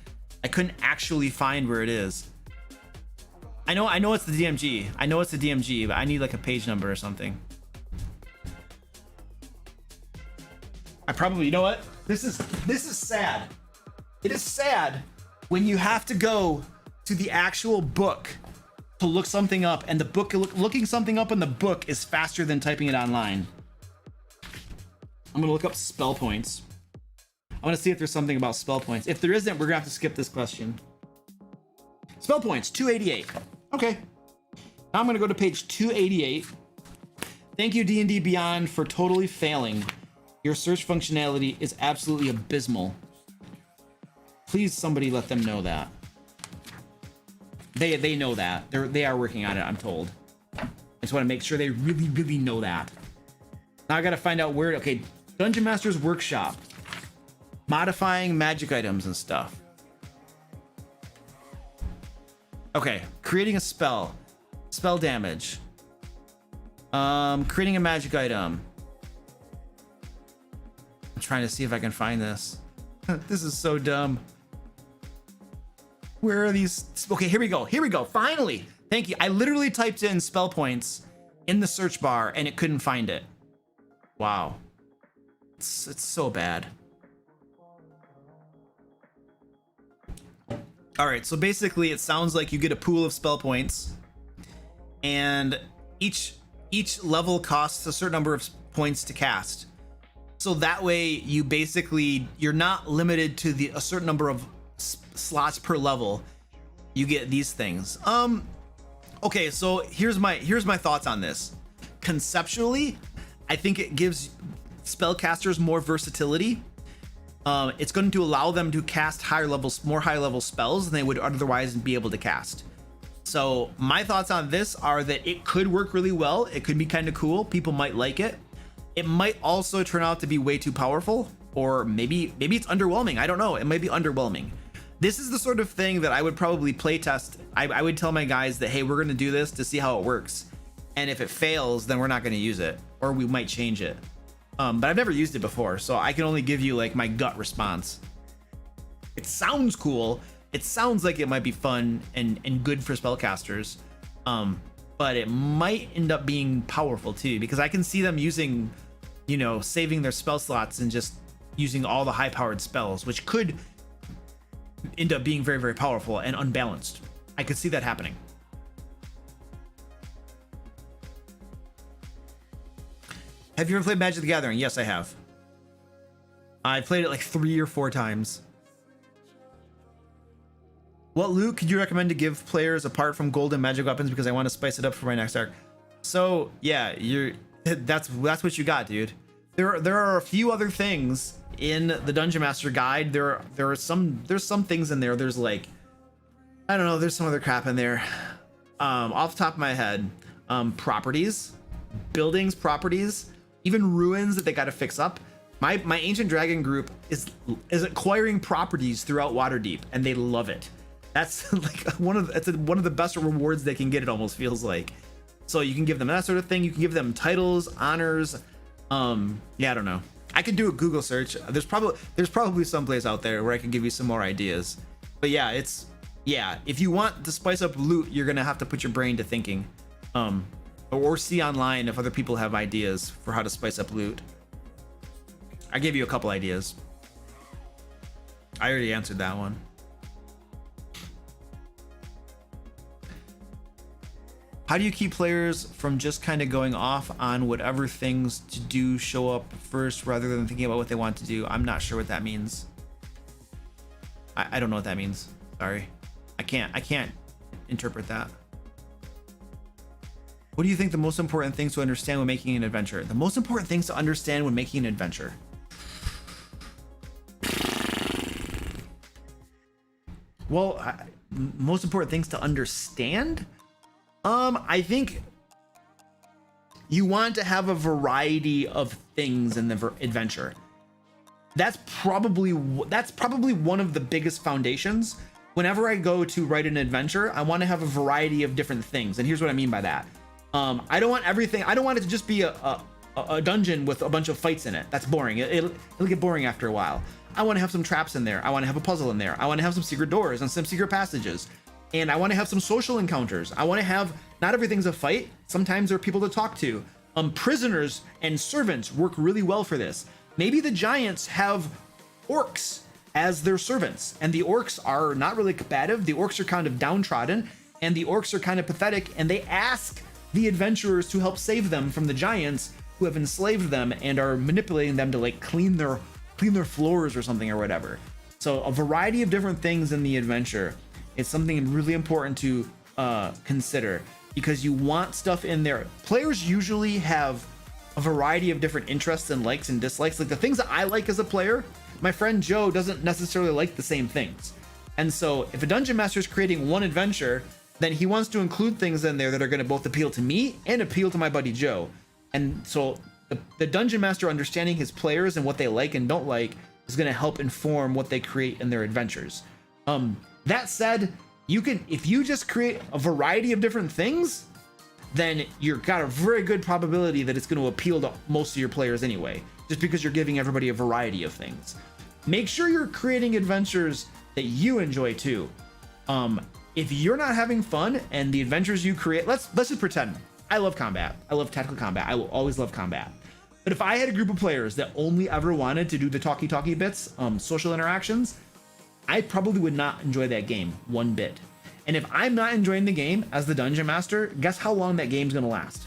I couldn't actually find where it is. I know it's the DMG. I know it's the DMG, but I need like a page number or something. I probably, you know what? This is sad. It is sad when you have to go to the actual book to look something up, and the book, looking something up in the book is faster than typing it online. I'm gonna look up spell points. I want to see if there's something about spell points. If there isn't, we're gonna have to skip this question. Spell points, 288. Okay. Now I'm gonna go to page 288. Thank you, D&D Beyond, for totally failing. Your search functionality is absolutely abysmal. Please, somebody let them know that. They know that. They are working on it, I'm told. I just want to make sure they really, really know that. Now I gotta find out where. Okay, Dungeon Master's Workshop. Modifying magic items and stuff. Okay, creating a spell. Spell damage. Creating a magic item. I'm trying to see if I can find this. This is so dumb. Where are these? Okay, here we go. Finally. Thank you. I literally typed in spell points in the search bar and it couldn't find it. Wow. It's so bad. All right, so basically it sounds like you get a pool of spell points, and each level costs a certain number of points to cast. So that way you're not limited to a certain number of slots per level. You get these things. Okay, so here's my thoughts on this. Conceptually, I think it gives spellcasters more versatility. It's going to allow them to cast more high level spells than they would otherwise be able to cast. So my thoughts on this are that it could work really well. It could be kind of cool. People might like it. It might also turn out to be way too powerful, or maybe it's underwhelming. I don't know. It might be underwhelming. this is the sort of thing that I would probably play test. I would tell my guys that, hey, we're going to do this to see how it works. And if it fails, then we're not going to use it, or we might change it. But I've never used it before, so I can only give you like my gut response. It sounds cool. It sounds like it might be fun and good for spellcasters. But it might end up being powerful too, because I can see them using, you know, saving their spell slots and just using all the high powered spells, which could end up being very, very powerful and unbalanced. I could see that happening. Have you ever played Magic the Gathering? Yes, I have. I played it like 3 or 4 times. What loot could you recommend to give players apart from gold and magic weapons, because I want to spice it up for my next arc? So yeah, that's what you got, dude. There are a few other things in the Dungeon Master guide. There's some things in there. There's like, I don't know, there's some other crap in there. Off the top of my head, properties, buildings, properties, even ruins that they got to fix up. My Ancient Dragon group is acquiring properties throughout Waterdeep, and they love it. That's like one of the best rewards they can get, it almost feels like. So you can give them that sort of thing. You can give them titles, honors. Yeah, I don't know. I could do a Google search. There's probably some place out there where I can give you some more ideas. But yeah, if you want to spice up loot, you're gonna have to put your brain to thinking, or see online if other people have ideas for how to spice up loot. I gave you a couple ideas. I already answered that one. How do you keep players from just kind of going off on whatever things to do show up first rather than thinking about what they want to do? I'm not sure what that means. I don't know what that means. Sorry. I can't interpret that. What do you think the most important things to understand when making an adventure? The most important things to understand when making an adventure. Well, most important things to understand? I think you want to have a variety of things in the adventure. That's probably one of the biggest foundations. Whenever I go to write an adventure, I want to have a variety of different things. And here's what I mean by that. I don't want everything. I don't want it to just be a dungeon with a bunch of fights in it. That's boring. It'll get boring after a while. I want to have some traps in there. I want to have a puzzle in there. I want to have some secret doors and some secret passages. And I want to have some social encounters. I want to have, not everything's a fight. Sometimes there are people to talk to. Prisoners and servants work really well for this. Maybe the giants have orcs as their servants, and the orcs are not really combative. The orcs are kind of downtrodden, and the orcs are kind of pathetic, and they ask the adventurers to help save them from the giants who have enslaved them and are manipulating them to like clean their floors or something or whatever. So a variety of different things in the adventure. It's something really important to consider, because you want stuff in there. Players usually have a variety of different interests and likes and dislikes. Like the things that I like as a player, my friend Joe doesn't necessarily like the same things. And so if a dungeon master is creating one adventure, then he wants to include things in there that are going to both appeal to me and appeal to my buddy Joe. And so the dungeon master understanding his players and what they like and don't like is going to help inform what they create in their adventures. That said, if you just create a variety of different things, then you've got a very good probability that it's going to appeal to most of your players anyway, just because you're giving everybody a variety of things. Make sure you're creating adventures that you enjoy too. If you're not having fun and the adventures you create, let's just pretend. I love combat. I love tactical combat. I will always love combat. But if I had a group of players that only ever wanted to do the talky bits, social interactions, I probably would not enjoy that game one bit. And if I'm not enjoying the game as the dungeon master, guess how long that game's gonna last?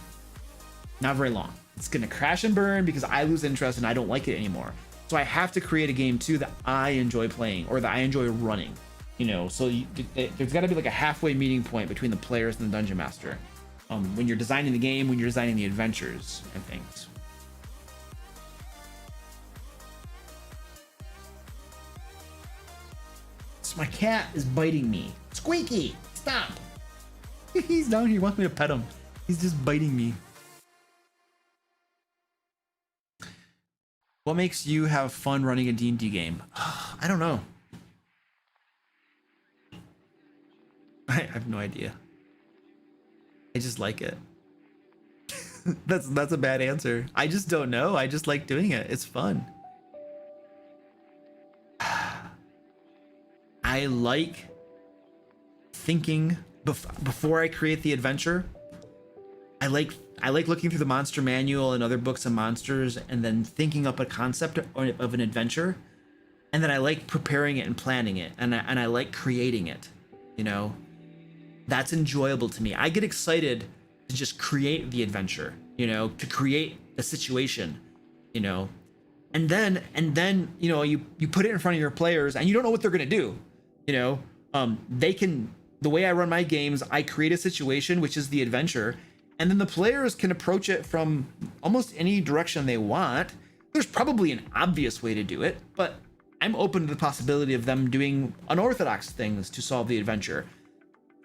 Not very long. It's gonna crash and burn because I lose interest and I don't like it anymore. So I have to create a game too that I enjoy playing or that I enjoy running. You know, so there's got to be like a halfway meeting point between the players and the dungeon master when you're designing the game, when you're designing the adventures and things. So my cat is biting me. Squeaky, stop. He's down here, he wants me to pet him. He's just biting me. What makes you have fun running a D&D game? I don't know. I have no idea. I just like it. That's a bad answer. I just don't know. I just like doing it. It's fun. I like thinking before I create the adventure. I like looking through the monster manual and other books of monsters and then thinking up a concept of an adventure. And then I like preparing it and planning it. And I like creating it, you know? That's enjoyable to me. I get excited to just create the adventure, you know, to create a situation, you know, and then, you know, you put it in front of your players and you don't know what they're going to do, you know, the way I run my games, I create a situation, which is the adventure, and then the players can approach it from almost any direction they want. There's probably an obvious way to do it, but I'm open to the possibility of them doing unorthodox things to solve the adventure.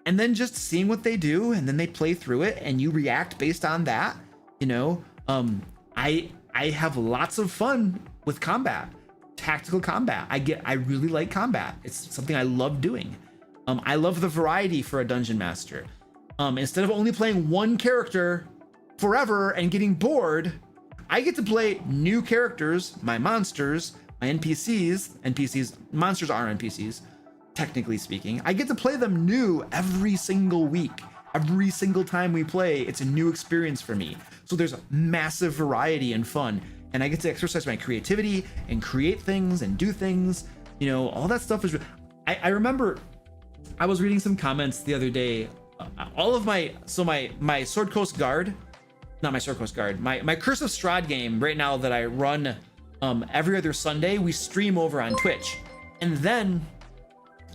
And then just seeing what they do, and then they play through it, and you react based on that. You know, I have lots of fun with combat, tactical combat. I really like combat. It's something I love doing. I love the variety for a dungeon master. Instead of only playing one character forever and getting bored, I get to play new characters, my monsters, my NPCs. Monsters are NPCs. Technically speaking, I get to play them new every single week. Every single time we play, it's a new experience for me. So there's massive variety and fun, and I get to exercise my creativity and create things and do things. You know, all that stuff is. I remember I was reading some comments the other day. All of my Sword Coast Guard, not my Sword Coast Guard, my Curse of Strahd game right now that I run every other Sunday. We stream over on Twitch, and then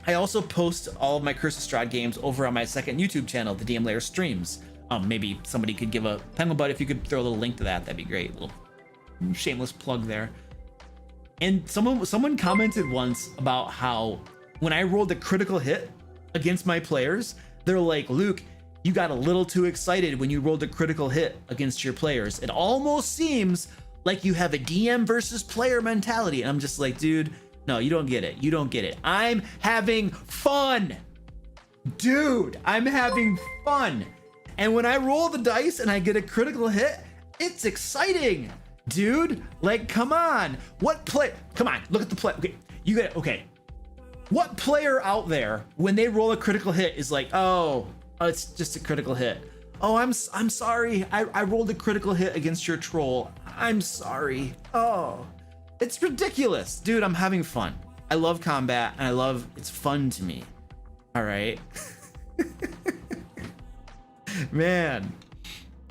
I also post all of my Curse of Strahd games over on my second YouTube channel, the DM Lair streams. Maybe somebody could give a Penguin Butt, if you could throw a little link to that, that'd be great. A little shameless plug there. And someone commented once about how when I rolled a critical hit against my players, they're like, Luke, you got a little too excited when you rolled a critical hit against your players. It almost seems like you have a DM versus player mentality. And I'm just like, dude, no, you don't get it. You don't get it. I'm having fun. Dude, I'm having fun. And when I roll the dice and I get a critical hit, it's exciting. Dude, like, come on. Come on, look at the play. Okay, What player out there, when they roll a critical hit, is like, oh, it's just a critical hit. Oh, I'm sorry. I rolled a critical hit against your troll. I'm sorry. Oh. It's ridiculous. Dude, I'm having fun. I love combat, and it's fun to me. All right. Man,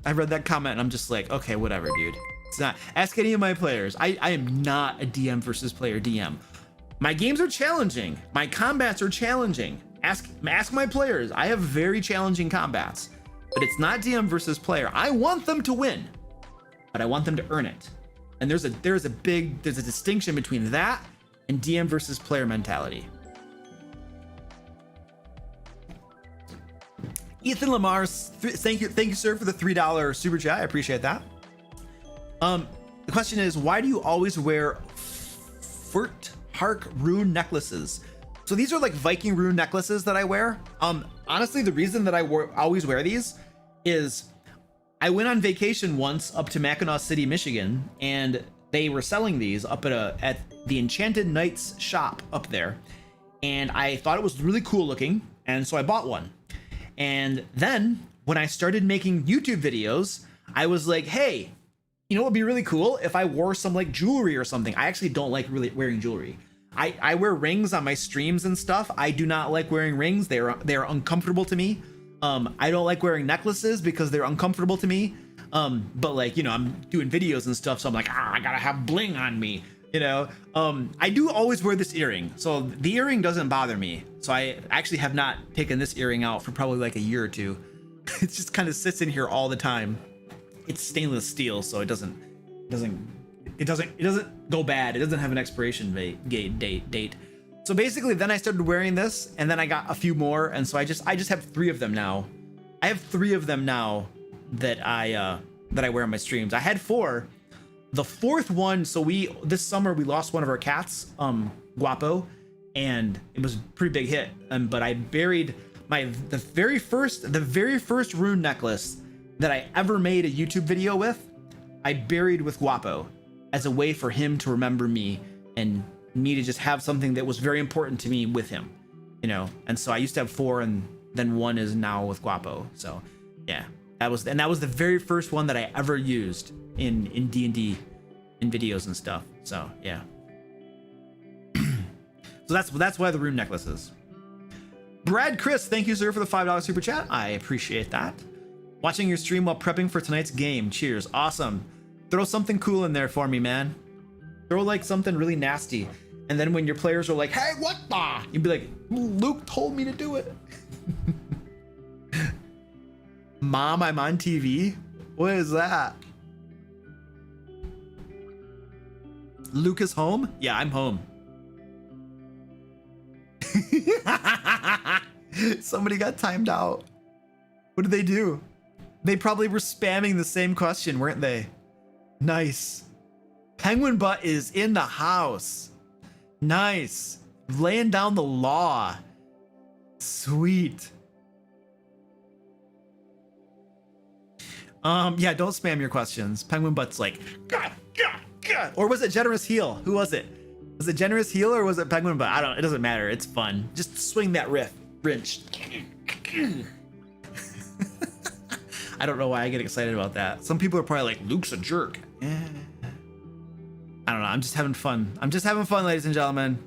I read that comment and I'm just like, okay, whatever, dude. It's not. Ask any of my players. I am not a DM versus player DM. My games are challenging. My combats are challenging. Ask my players. I have very challenging combats, but it's not DM versus player. I want them to win, but I want them to earn it. And there's a distinction between that and DM versus player mentality. Ethan Lamar, thank you, sir, for the $3 super chat. I appreciate that. The question is, why do you always wear Hark rune necklaces? So these are like Viking rune necklaces that I wear. Honestly, the reason that I always wear these is I went on vacation once up to Mackinac City, Michigan, and they were selling these up at the Enchanted Knights shop up there. And I thought it was really cool looking, and so I bought one. And then when I started making YouTube videos, I was like, hey, you know what would be really cool if I wore some like jewelry or something. I actually don't like really wearing jewelry. I wear rings on my streams and stuff. I do not like wearing rings. They are uncomfortable to me. I don't like wearing necklaces because they're uncomfortable to me. But like, you know, I'm doing videos and stuff, so I'm like, I gotta have bling on me, you know. I do always wear this earring, so the earring doesn't bother me. So I actually have not taken this earring out for probably like a year or two. It just kind of sits in here all the time. It's stainless steel, so it doesn't go bad. It doesn't have an expiration date. So basically, then I started wearing this, and then I got a few more, and so I just have 3 of them now. I have 3 of them now that I wear on my streams. I had 4. The 4th one, so this summer we lost one of our cats, Guapo, and it was a pretty big hit. But I buried the very first rune necklace that I ever made a YouTube video with, I buried with Guapo as a way for him to remember me and me to just have something that was very important to me with him, you know. And so I used to have 4, and then 1 is now with Guapo. So yeah, that was the very first one that I ever used in D&D in videos and stuff. So yeah. So that's why the rune necklaces. Brad Chris, thank you, sir, for the $5 super chat. I appreciate that. Watching your stream while prepping for tonight's game. Cheers. Awesome. Throw something cool in there for me, man. Throw like something really nasty. And then when your players are like, hey, what the? You'd be like, Luke told me to do it. Mom, I'm on TV? What is that? Luke is home? Yeah, I'm home. Somebody got timed out. What did they do? They probably were spamming the same question, weren't they? Nice. Penguin Butt is in the house. Nice. Laying down the law. Sweet. Yeah, don't spam your questions. Penguin Butt's like, God. Or was it Generous Heel? Who was it? Was it Generous Heel or was it Penguin Butt? It doesn't matter. It's fun. Just swing that wrench. I don't know why I get excited about that. Some people are probably like, Luke's a jerk. I don't know. I'm just having fun. Ladies and gentlemen.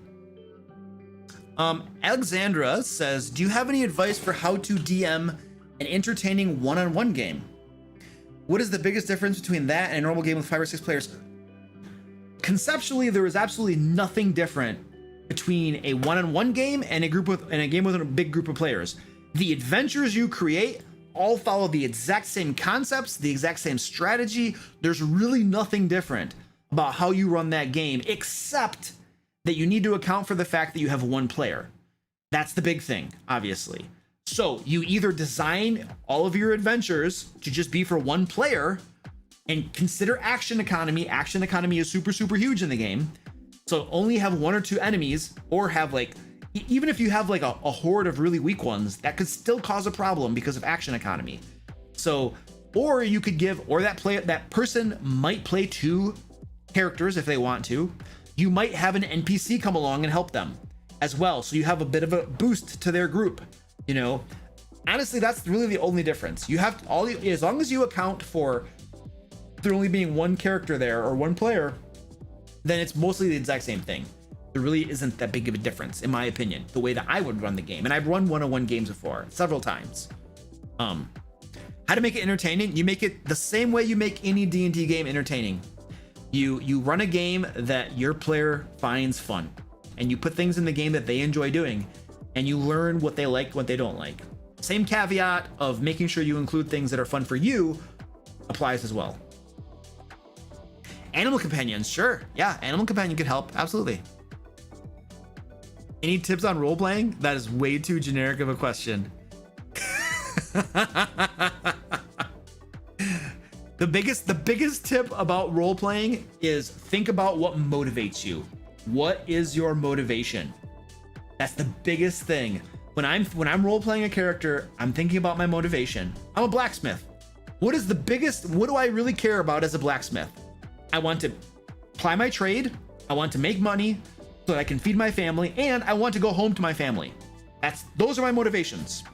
Alexandra says, do you have any advice for how to DM an entertaining one-on-one game? What is the biggest difference between that and a normal game with 5 or 6 players? Conceptually, there is absolutely nothing different between a one-on-one game and a game with a big group of players. The adventures you create all follow the exact same concepts, the exact same strategy. There's really nothing different about how you run that game, except that you need to account for the fact that you have 1 player. That's the big thing, obviously. So you either design all of your adventures to just be for 1 player and consider action economy. Action economy is super, super huge in the game. So only have 1 or 2 enemies, or have like, even if you have like a horde of really weak ones, that could still cause a problem because of action economy. So, or you could that person might play 2 characters if they want to. You might have an NPC come along and help them as well. So you have a bit of a boost to their group, you know. Honestly, that's really the only difference. You have to, as long as you account for there only being 1 character there or 1 player, then it's mostly the exact same thing. There really isn't that big of a difference, in my opinion, the way that I would run the game. And I've run one-on-one games before, several times. How to make it entertaining? You make it the same way you make any D&D game entertaining. You run a game that your player finds fun, and you put things in the game that they enjoy doing, and you learn what they like, what they don't like. Same caveat of making sure you include things that are fun for you applies as well. Animal companions, sure. Yeah, animal companion could help, absolutely. Any tips on role playing? That is way too generic of a question. The biggest tip about role playing is think about what motivates you. What is your motivation? That's the biggest thing. When I'm role playing a character, I'm thinking about my motivation. I'm a blacksmith. What do I really care about as a blacksmith? I want to ply my trade. I want to make money so that I can feed my family, and I want to go home to my family. Those are my motivations.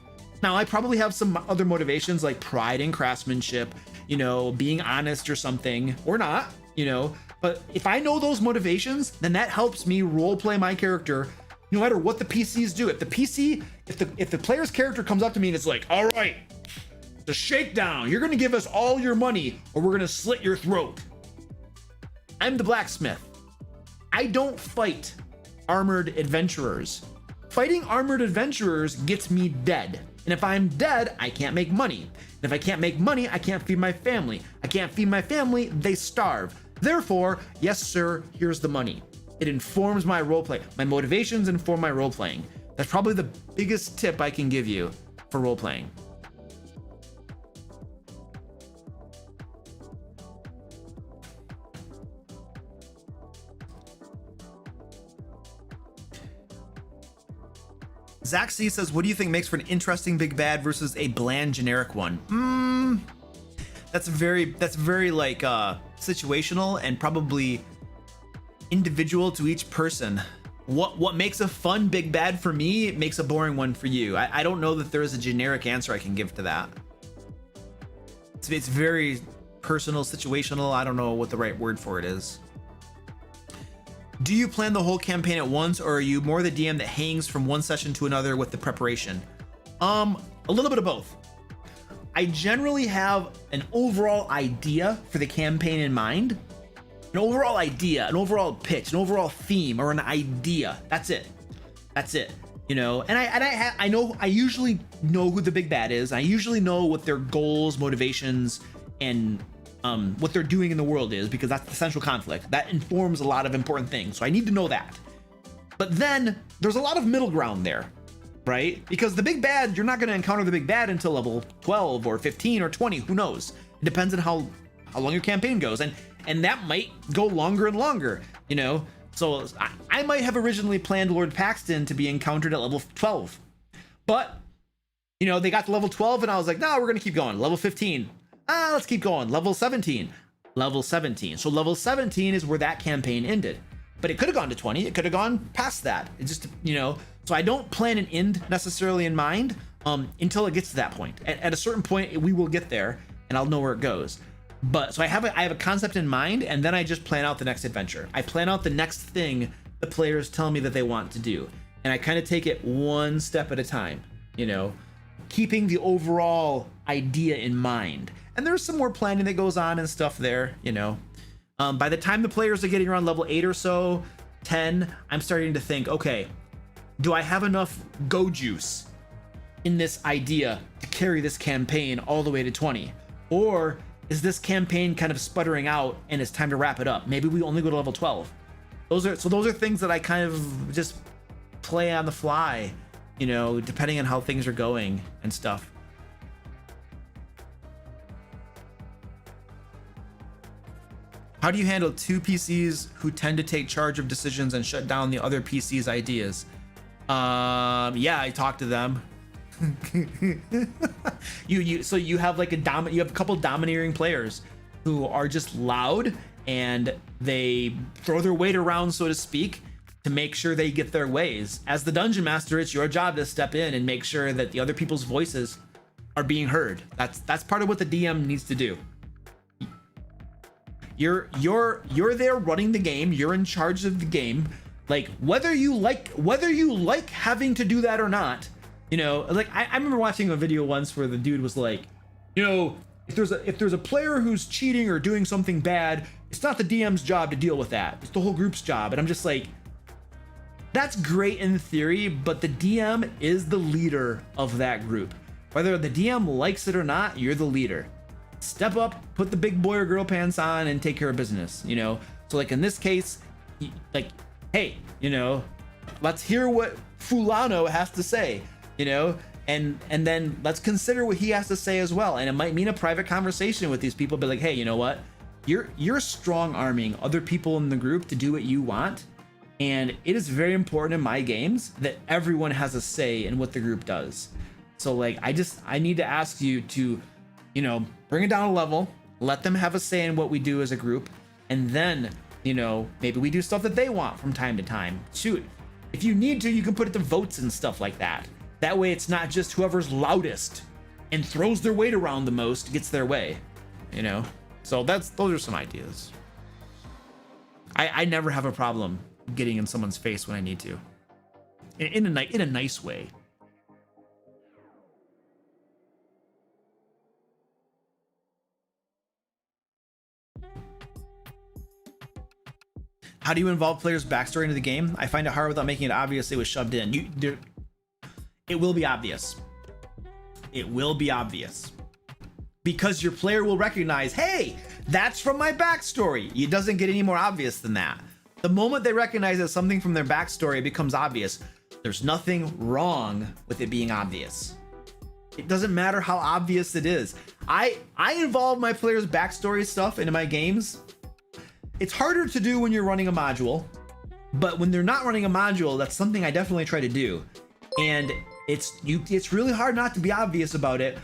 Now, I probably have some other motivations like pride in craftsmanship, you know, being honest or something, or not, you know. But if I know those motivations, then that helps me role play my character, no matter what the PCs do. If the player's character comes up to me and it's like, all right, the shakedown, you're gonna give us all your money or we're gonna slit your throat. I'm the blacksmith. I don't fight armored adventurers. Fighting armored adventurers gets me dead. And if I'm dead, I can't make money. And if I can't make money, I can't feed my family. I can't feed my family, they starve. Therefore, yes, sir, here's the money. It informs my roleplay. My motivations inform my roleplaying. That's probably the biggest tip I can give you for roleplaying. Zach C says, what do you think makes for an interesting big bad versus a bland generic one? That's very like situational and probably individual to each person. What makes a fun big bad for me makes a boring one for you. I don't know that there is a generic answer I can give to that. It's very personal, situational. I don't know what the right word for it is. Do you plan the whole campaign at once, or are you more the DM that hangs from one session to another with the preparation? A little bit of both. I generally have an overall idea for the campaign in mind. An overall idea, an overall pitch, an overall theme, or an idea. That's it. You know, and I know, I usually know who the big bad is. I usually know what their goals, motivations, and what they're doing in the world is, because that's the central conflict. That informs a lot of important things. So I need to know that. But then there's a lot of middle ground there, right? Because the big bad, you're not going to encounter the big bad until level 12 or 15 or 20. Who knows? It depends on how long your campaign goes. And that might go longer and longer, you know? So I might have originally planned Lord Paxton to be encountered at level 12. But, you know, they got to level 12 and I was like, no, we're going to keep going. Level 15. Let's keep going. Level 17. Level 17. So level 17 is where that campaign ended. But it could have gone to 20. It could have gone past that. It just, you know, so I don't plan an end necessarily in mind until it gets to that point. At a certain point, we will get there and I'll know where it goes. But so I have a concept in mind, and then I just plan out the next adventure. I plan out the next thing the players tell me that they want to do. And I kind of take it one step at a time, you know, keeping the overall idea in mind. And there's some more planning that goes on and stuff there, you know. By the time the players are getting around level 8 or so, 10, I'm starting to think, okay, do I have enough go juice in this idea to carry this campaign all the way to 20? Or is this campaign kind of sputtering out and it's time to wrap it up? Maybe we only go to level 12. Those are things that I kind of just play on the fly, you know, depending on how things are going and stuff. How do you handle two PCs who tend to take charge of decisions and shut down the other PC's ideas? Yeah, I talk to them. So you have like you have a couple domineering players who are just loud and they throw their weight around, so to speak, to make sure they get their ways. As the dungeon master, it's your job to step in and make sure that the other people's voices are being heard. That's part of what the DM needs to do. You're there running the game. You're in charge of the game. Like whether you like having to do that or not. You know, like I remember watching a video once where the dude was like, you know, if there's a player who's cheating or doing something bad, it's not the DM's job to deal with that. It's the whole group's job. And I'm just like, that's great in theory, but the DM is the leader of that group. Whether the DM likes it or not, you're the leader. Step up, put the big boy or girl pants on, and take care of business. You know, so like in this case, like, hey, you know, let's hear what Fulano has to say. You know, and then let's consider what he has to say as well. And it might mean a private conversation with these people, be like, hey, you know what? You're strong arming other people in the group to do what you want. And it is very important in my games that everyone has a say in what the group does. So like, I need to ask you to, you know, bring it down a level, let them have a say in what we do as a group. And then, you know, maybe we do stuff that they want from time to time. Shoot, if you need to, you can put it to votes and stuff like that. That way it's not just whoever's loudest and throws their weight around the most gets their way, you know? So those are some ideas. I never have a problem getting in someone's face when I need to. In a nice way. How do you involve players' backstory into the game? I find it hard without making it obvious it was shoved in. It will be obvious. It will be obvious. Because your player will recognize, hey, that's from my backstory. It doesn't get any more obvious than that. The moment they recognize that something from their backstory becomes obvious, there's nothing wrong with it being obvious. It doesn't matter how obvious it is. I involve my players' backstory stuff into my games. It's harder to do when you're running a module, but when they're not running a module, that's something I definitely try to do. and it's really hard not to be obvious about it.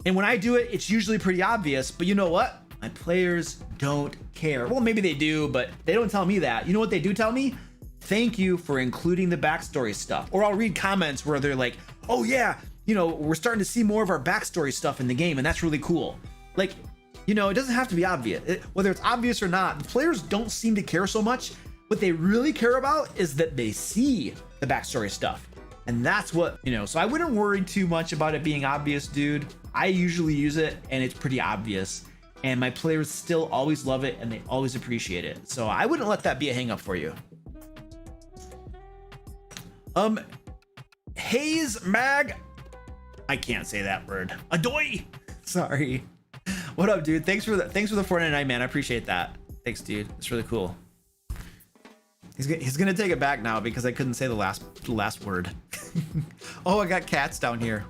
And when I do it, it's usually pretty obvious, but you know what? My players don't care. Well, maybe they do, but they don't tell me that. You know what they do tell me? Thank you for including the backstory stuff. Or I'll read comments where they're like, oh yeah, you know, we're starting to see more of our backstory stuff in the game, and that's really cool. Like, you know, it doesn't have to be obvious. Whether it's obvious or not, the players don't seem to care so much. What they really care about is that they see the backstory stuff. And that's what, you know, so I wouldn't worry too much about it being obvious, dude. I usually use it and it's pretty obvious. And my players still always love it and they always appreciate it. So I wouldn't let that be a hang up for you. Hayes Mag. I can't say that word. Adoy. Sorry. What up, dude? Thanks for the $4.99, man. I appreciate that. Thanks, dude. It's really cool. He's gonna take it back now because I couldn't say the last word. Oh, I got cats down here.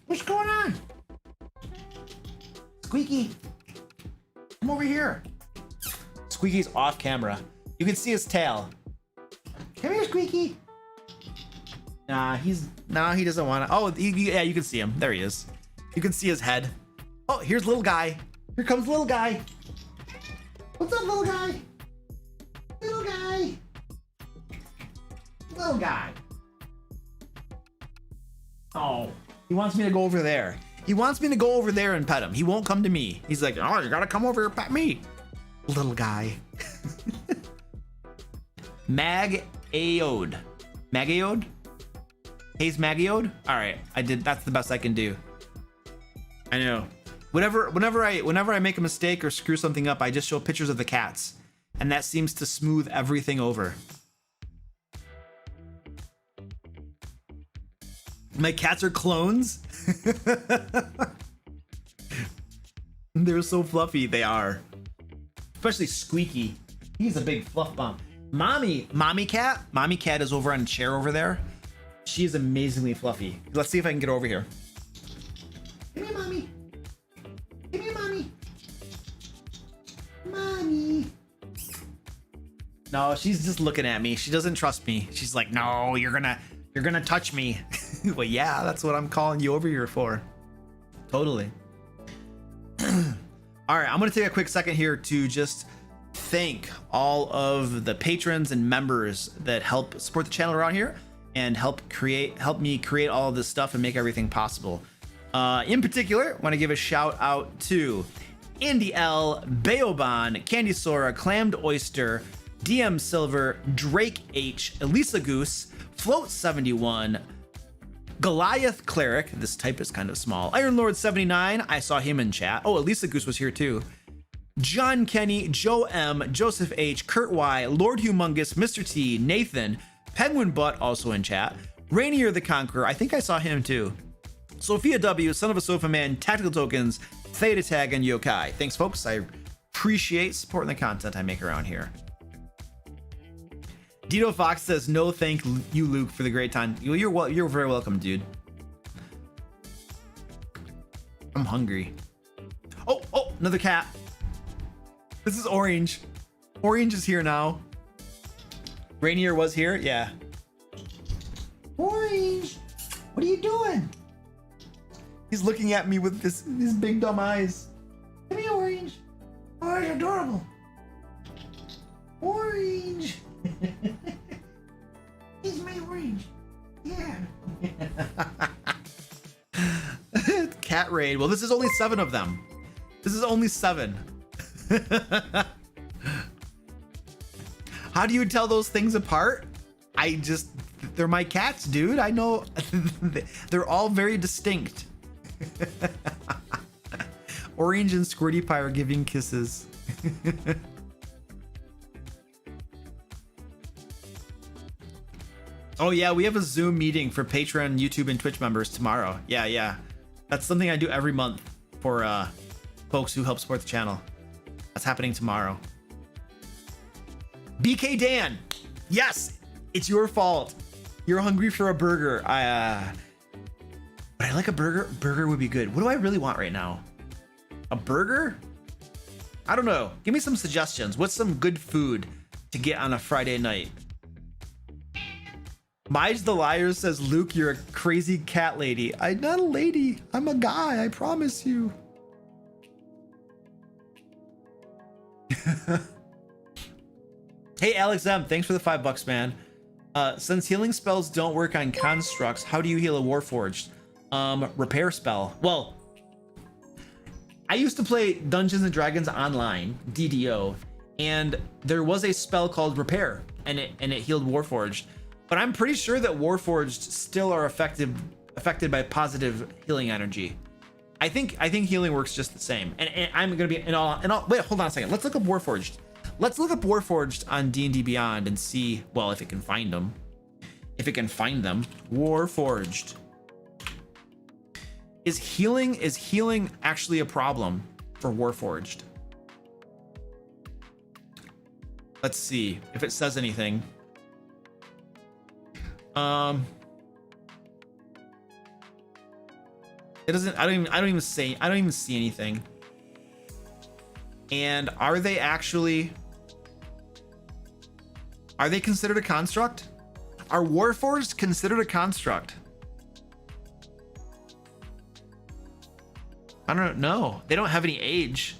What's going on? Squeaky, come over here. Squeaky's off camera. You can see his tail. Come here, Squeaky. Nah, he doesn't want to. Oh, yeah, you can see him. There he is. You can see his head. Oh, here's little guy. Here comes little guy. What's up, little guy? Little guy. Little guy. Oh, he wants me to go over there. He wants me to go over there and pet him. He won't come to me. He's like, oh, you gotta come over here and pet me. Little guy. Mag-Aode. Mag-Aode? Hayes Mag-Aode? All right, that's the best I can do. I know. Whenever I make a mistake or screw something up, I just show pictures of the cats, and that seems to smooth everything over. My cats are clones. They're so fluffy. They are, especially Squeaky. He's a big fluff bomb. Mommy cat is over on a chair over there. She is amazingly fluffy. Let's see if I can get over here. Come here, mommy. Come here, mommy. Mommy. No, she's just looking at me. She doesn't trust me. She's like, no, you're gonna touch me. Well, yeah, that's what I'm calling you over here for. Totally. All right, I'm gonna take a quick second here to just thank all of the patrons and members that help support the channel around here and help me create all of this stuff and make everything possible. In particular, I want to give a shout out to Andy L, Beoban, Candy Sora, Clammed Oyster, DM Silver, Drake H, Elisa Goose, Float 71, Goliath Cleric, this type is kind of small, Iron Lord 79, I saw him in chat. Oh, Elisa Goose was here too. John Kenny, Joe M, Joseph H, Kurt Y, Lord Humongous, Mr. T, Nathan, Penguin Butt also in chat, Rainier the Conqueror, I think I saw him too, Sophia W, Son of a Sofa Man, Tactical Tokens, Theta Tag, and Yokai. Thanks, folks. I appreciate supporting the content I make around here. Dito Fox says, no thank you, Luke, for the great time. You're very welcome, dude. I'm hungry. Oh, another cat. This is Orange. Orange is here now. Rainier was here, yeah. Orange, what are you doing? He's looking at me with his big dumb eyes. Come here, Orange. Oh, you're adorable. Orange. He's my Orange. Yeah. Cat raid. Well, this is only 7 of them. This is only 7. How do you tell those things apart? They're my cats, dude. I know. They're all very distinct. Orange and Squirty Pie are giving kisses. Oh yeah, we have a Zoom meeting for Patreon, YouTube, and Twitch members tomorrow. Yeah. That's something I do every month for folks who help support the channel. That's happening tomorrow. BK Dan, yes, it's your fault. You're hungry for a burger. But I like a burger. Burger would be good. What do I really want right now? A burger? I don't know. Give me some suggestions. What's some good food to get on a Friday night? Mige the Liar says, Luke, you're a crazy cat lady. I'm not a lady. I'm a guy. I promise you. Hey, Alex M, thanks for the $5, man. Since healing spells don't work on constructs, how do you heal a Warforged? Repair spell. Well, I used to play Dungeons and Dragons online, DDO, and there was a spell called Repair, and it healed Warforged. But I'm pretty sure that Warforged still are affected by positive healing energy. I think healing works just the same. And I'm gonna be in all. Wait, hold on a second. Let's look up Warforged. Let's look up Warforged on D&D Beyond and see, well, if it can find them. If it can find them. Warforged. Is healing actually a problem for Warforged? Let's see if it says anything. It doesn't. I don't even see anything. And are they considered a construct? Are Warforged considered a construct? I don't know. They don't have any age.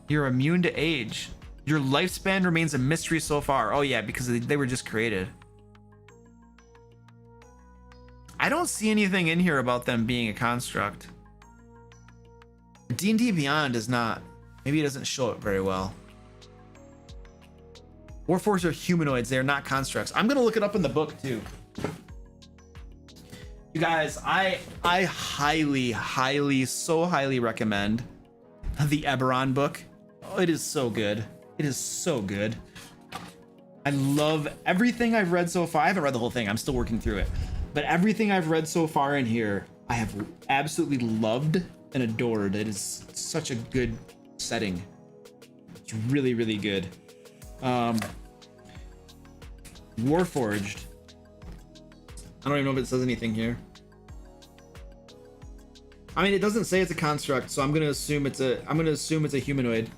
You're immune to age. Your lifespan remains a mystery so far. Oh yeah, because they were just created. I don't see anything in here about them being a construct. D&D Beyond is not. Maybe it doesn't show it very well. Warforged are humanoids. They are not constructs. I'm gonna look it up in the book too. You guys, I highly, so highly recommend the Eberron book. Oh, it is so good. It is so good. I love everything I've read so far. I haven't read the whole thing. I'm still working through it. But everything I've read so far in here, I have absolutely loved and adored. It is such a good setting. It's really, really good. Warforged. I don't even know if it says anything here. I mean, it doesn't say it's a construct, so I'm gonna assume it's a humanoid.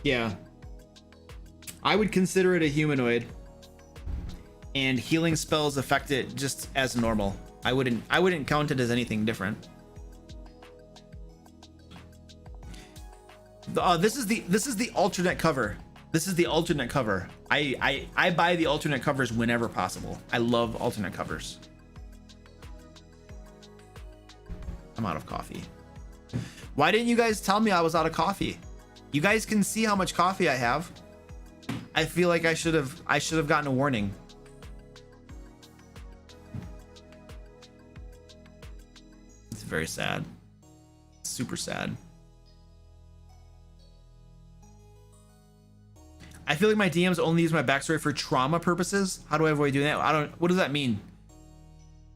Yeah. I would consider it a humanoid. And healing spells affect it just as normal. I wouldn't count it as anything different. This is the alternate cover. This is the alternate cover. I buy the alternate covers whenever possible. I love alternate covers. I'm out of coffee. Why didn't you guys tell me I was out of coffee? You guys can see how much coffee I have. I feel like I should have gotten a warning. It's very sad. Super sad. I feel like my DMs only use my backstory for trauma purposes. How do I avoid doing that? What does that mean?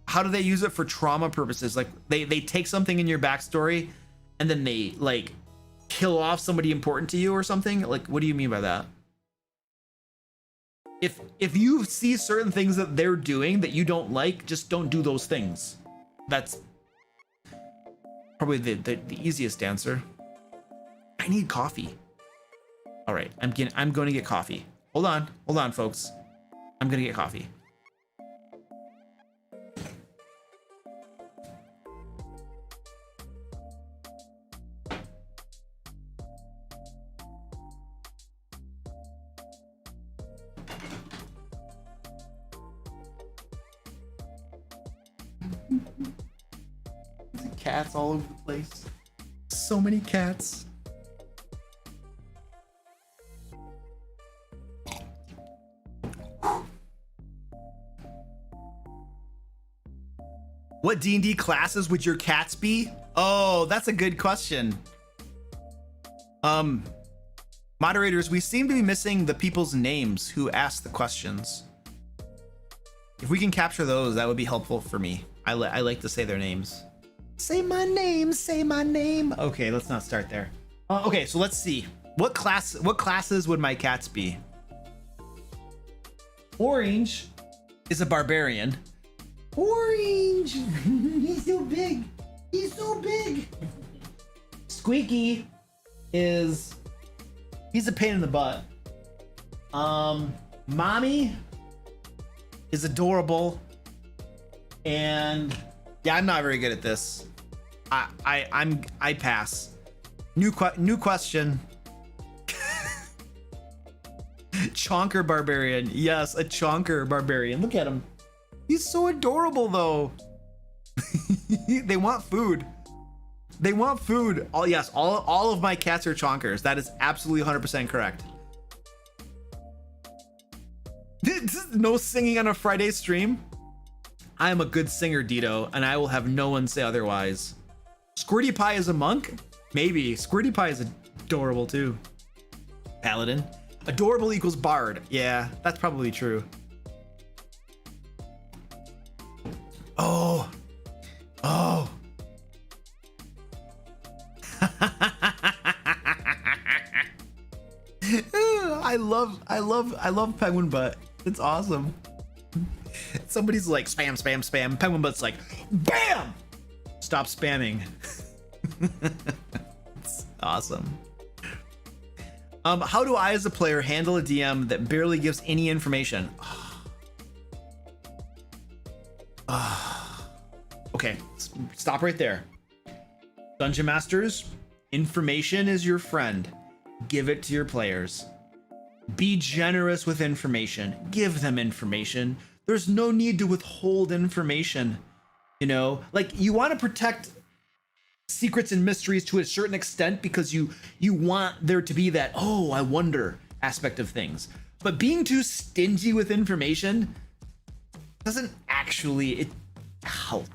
How do they use it for trauma purposes? Like they take something in your backstory and then they like kill off somebody important to you or something? Like, what do you mean by that? If you see certain things that they're doing that you don't like, just don't do those things. That's probably the easiest answer. I need coffee. All right, I'm going to get coffee. Hold on, folks. I'm gonna get coffee. There's cats all over the place. So many cats. What D&D classes would your cats be? Oh, that's a good question. Moderators, we seem to be missing the people's names who asked the questions. If we can capture those, that would be helpful for me. I like to say their names. Say my name, say my name. Okay, let's not start there. Okay, so let's see. What classes would my cats be? Orange is a barbarian. Orange! He's so big. He's so big. Squeaky he's a pain in the butt. Mommy is adorable. And yeah, I'm not very good at this. I pass. New question. Chonker barbarian. Yes, a chonker barbarian. Look at him. He's so adorable though. They want food. They want food. Oh yes, all of my cats are chonkers. That is absolutely 100% correct. No singing on a Friday stream. I am a good singer, Dito, and I will have no one say otherwise. Squirty Pie is a monk? Maybe. Squirty Pie is adorable too. Paladin. Adorable equals bard. Yeah, that's probably true. Oh. Oh. I love Penguin Butt. It's awesome. Somebody's like spam, spam, spam. Penguin Butt's like, BAM! Stop spamming. It's awesome. How do I as a player handle a DM that barely gives any information? Okay, stop right there. Dungeon Masters, information is your friend. Give it to your players. Be generous with information. Give them information. There's no need to withhold information. You know, like you want to protect secrets and mysteries to a certain extent because you want there to be that, oh, I wonder aspect of things. But being too stingy with information doesn't actually help.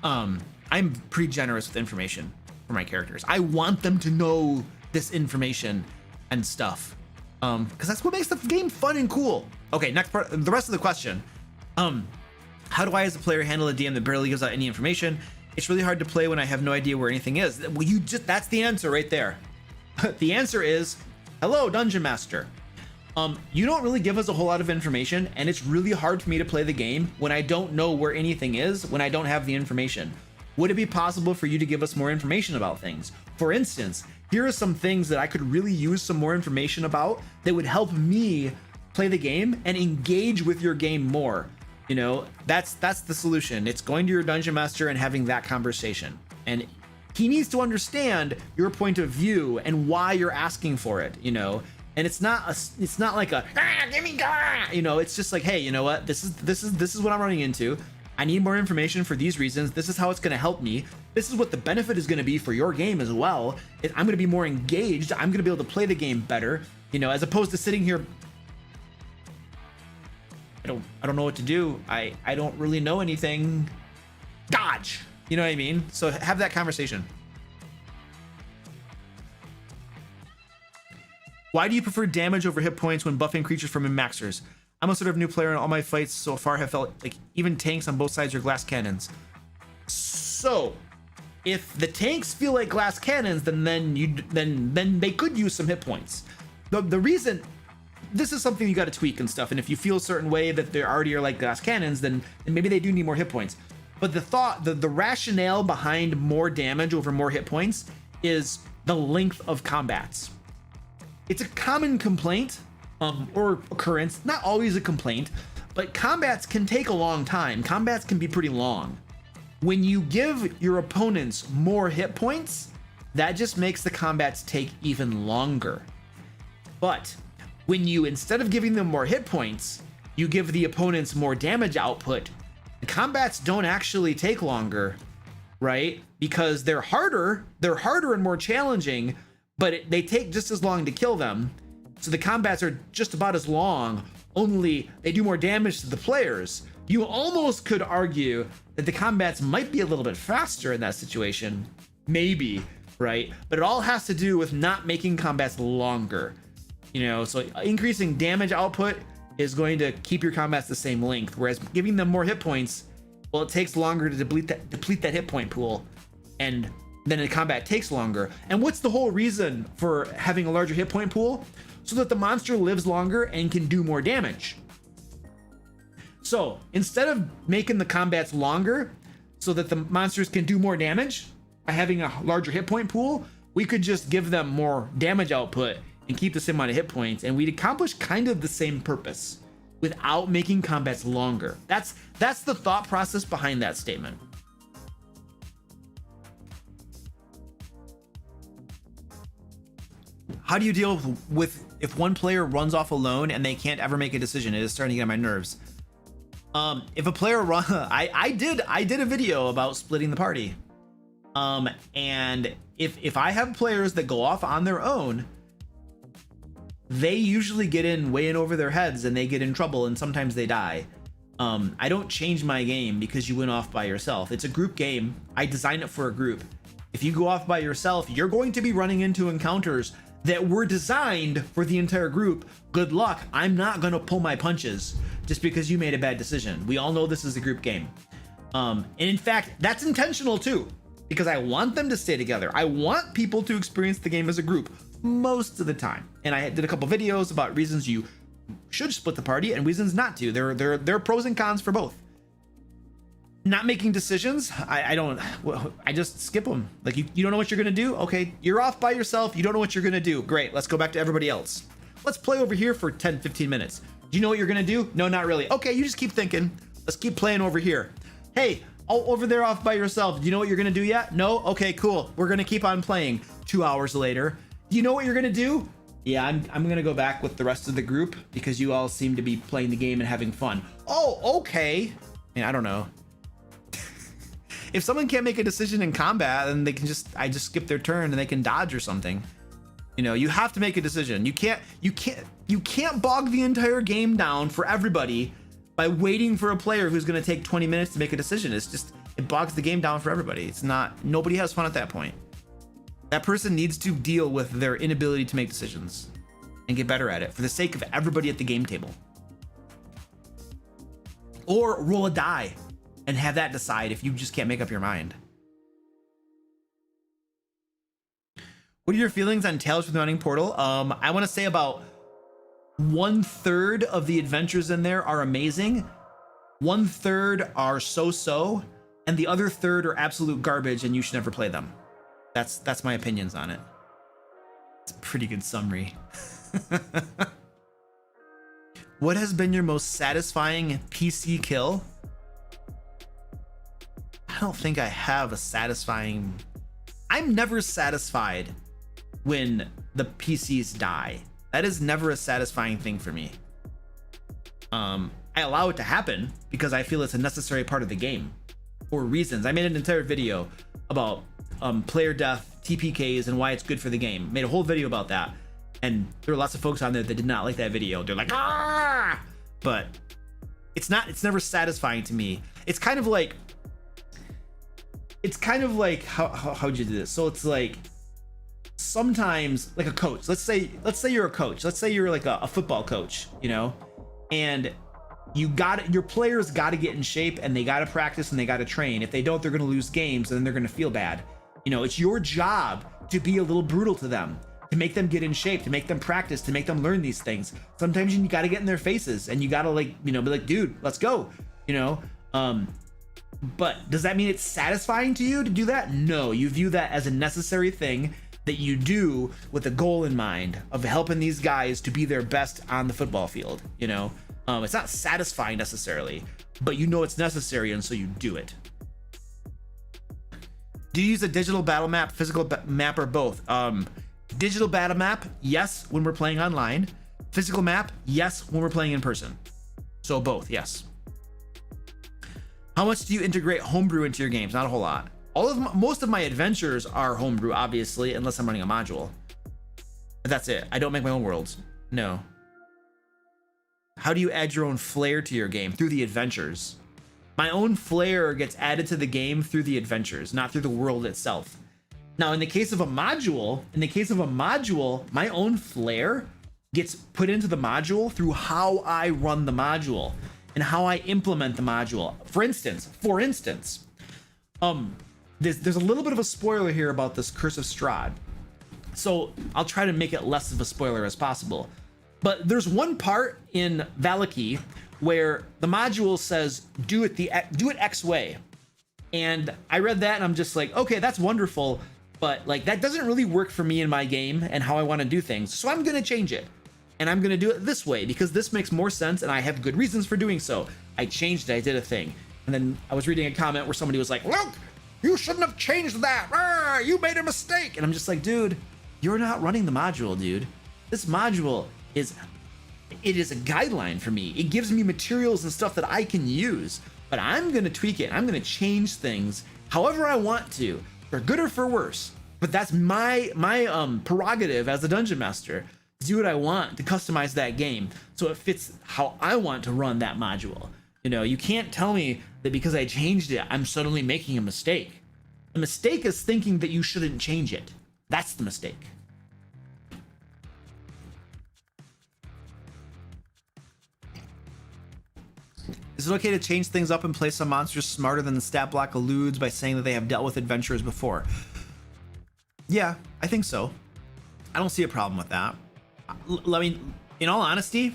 I'm pretty generous with information for my characters. I want them to know this information and stuff, because that's what makes the game fun and cool. Okay, next part, the rest of the question. How do I as a player handle a DM that barely gives out any information? It's really hard to play when I have no idea where anything is. Well, that's the answer right there. The answer is, hello, Dungeon Master. You don't really give us a whole lot of information, and it's really hard for me to play the game when I don't know where anything is, when I don't have the information. Would it be possible for you to give us more information about things? For instance, here are some things that I could really use some more information about that would help me play the game and engage with your game more. You know, that's the solution. It's going to your Dungeon Master and having that conversation. And he needs to understand your point of view and why you're asking for it, you know. And it's not like a give me you know, it's just like, hey, you know what, this is what I'm running into. I need more information for these reasons. This is how it's going to help me. This is what the benefit is going to be for your game as well. I'm going to be more engaged. I'm going to be able to play the game better, you know, as opposed to sitting here. I don't know what to do. I don't really know anything. Dodge. You know what I mean? So have that conversation. Why do you prefer damage over hit points when buffing creatures from min-maxers? I'm a sort of new player, and all my fights so far have felt like even tanks on both sides are glass cannons. So, if the tanks feel like glass cannons, then they could use some hit points. The reason, this is something you got to tweak and stuff. And if you feel a certain way that they already are like glass cannons, then maybe they do need more hit points. But the rationale behind more damage over more hit points is the length of combats. It's a common complaint. Or occurrence, not always a complaint, but combats can take a long time. Combats can be pretty long. When you give your opponents more hit points, that just makes the combats take even longer. But when you, instead of giving them more hit points, you give the opponents more damage output, the combats don't actually take longer, right? Because they're harder and more challenging, but they take just as long to kill them. So the combats are just about as long, only they do more damage to the players. You almost could argue that the combats might be a little bit faster in that situation. Maybe, right? But it all has to do with not making combats longer. You know, so increasing damage output is going to keep your combats the same length, whereas giving them more hit points, well, it takes longer to deplete that hit point pool, and then the combat takes longer. And what's the whole reason for having a larger hit point pool? So that the monster lives longer and can do more damage. So instead of making the combats longer so that the monsters can do more damage by having a larger hit point pool, we could just give them more damage output and keep the same amount of hit points, and we'd accomplish kind of the same purpose. without making combats longer. That's the thought process behind that statement. How do you deal with if one player runs off alone and they can't ever make a decision? It is starting to get on my nerves. If a player I did a video about splitting the party. And if I have players that go off on their own, they usually get way in over their heads and they get in trouble, and sometimes they die. I don't change my game because you went off by yourself. It's a group game. I designed it for a group. If you go off by yourself, you're going to be running into encounters that were designed for the entire group. Good luck. I'm not going to pull my punches just because you made a bad decision. We all know this is a group game. And in fact, that's intentional too, because I want them to stay together. I want people to experience the game as a group most of the time. And I did a couple videos about reasons you should split the party and reasons not to. There are pros and cons for both. Not making decisions, I just skip them. Like, you don't know what you're gonna do? Okay, you're off by yourself. You don't know what you're gonna do. Great, let's go back to everybody else. Let's play over here for 10, 15 minutes. Do you know what you're gonna do? No, not really. Okay, you just keep thinking. Let's keep playing over here. Hey, over there off by yourself. Do you know what you're gonna do yet? No? Okay, cool. We're gonna keep on playing. 2 hours later. Do you know what you're gonna do? Yeah, I'm gonna go back with the rest of the group because you all seem to be playing the game and having fun. Oh, okay. I mean, I don't know. If someone can't make a decision in combat, then they can I just skip their turn and they can dodge or something. You know, you have to make a decision. You can't bog the entire game down for everybody by waiting for a player who's going to take 20 minutes to make a decision. It bogs the game down for everybody. Nobody has fun at that point. That person needs to deal with their inability to make decisions and get better at it for the sake of everybody at the game table. Or roll a die and have that decide if you just can't make up your mind. What are your feelings on Tales from the Running Portal? I want to say about 1/3 of the adventures in there are amazing. 1/3 are so-so, and the other third are absolute garbage and you should never play them. That's my opinions on it. It's a pretty good summary. What has been your most satisfying PC kill? I don't think I have a satisfying... I'm never satisfied when the PCs die. That is never a satisfying thing for me. I allow it to happen because I feel it's a necessary part of the game for reasons. I made an entire video about player death, TPKs, and why it's good for the game. Made a whole video about that. And there were lots of folks on there that did not like that video. They're like, ah! But it's never satisfying to me. It's kind of like how'd you do this? So it's like sometimes, like a coach. Let's say you're a coach. Let's say you're like a football coach, you know, and your players got to get in shape and they got to practice and they got to train. If they don't, they're going to lose games and then they're going to feel bad. You know, it's your job to be a little brutal to them, to make them get in shape, to make them practice, to make them learn these things. Sometimes you got to get in their faces and you got to, like, you know, be like, dude, let's go, you know. But does that mean it's satisfying to you to do that? No, you view that as a necessary thing that you do with a goal in mind of helping these guys to be their best on the football field, you know. It's not satisfying necessarily, but you know it's necessary, and so you do it. Do you use a digital battle map, physical map, or both? Digital battle map, yes, when we're playing online. Physical map, yes, when we're playing in person. So both, yes. How much do you integrate homebrew into your games? Not a whole lot. Most of my adventures are homebrew, obviously, unless I'm running a module. But that's it. I don't make my own worlds. No. How do you add your own flair to your game? Through the adventures. My own flair gets added to the game through the adventures, not through the world itself. Now, in the case of a module, my own flair gets put into the module through how I run the module and how I implement the module. For instance, there's a little bit of a spoiler here about this Curse of Strahd. So I'll try to make it less of a spoiler as possible. But there's one part in Valaki where the module says, do it X way. And I read that and I'm just like, okay, that's wonderful. But like, that doesn't really work for me in my game and how I want to do things. So I'm going to change it. and I'm gonna do it this way because this makes more sense and I have good reasons for doing so. I changed it, I did a thing. And then I was reading a comment where somebody was like, look, you shouldn't have changed that. You made a mistake. And I'm just like, dude, you're not running the module, dude. This module is a guideline for me. It gives me materials and stuff that I can use, but I'm gonna tweak it. I'm gonna change things however I want to, for good or for worse. But that's my prerogative as a dungeon master, to do what I want, to customize that game so it fits how I want to run that module. You know, you can't tell me that because I changed it, I'm suddenly making a mistake. The mistake is thinking that you shouldn't change it. That's the mistake. Is it okay to change things up and play some monsters smarter than the stat block alludes by saying that they have dealt with adventurers before? Yeah, I think so. I don't see a problem with that. I mean, in all honesty,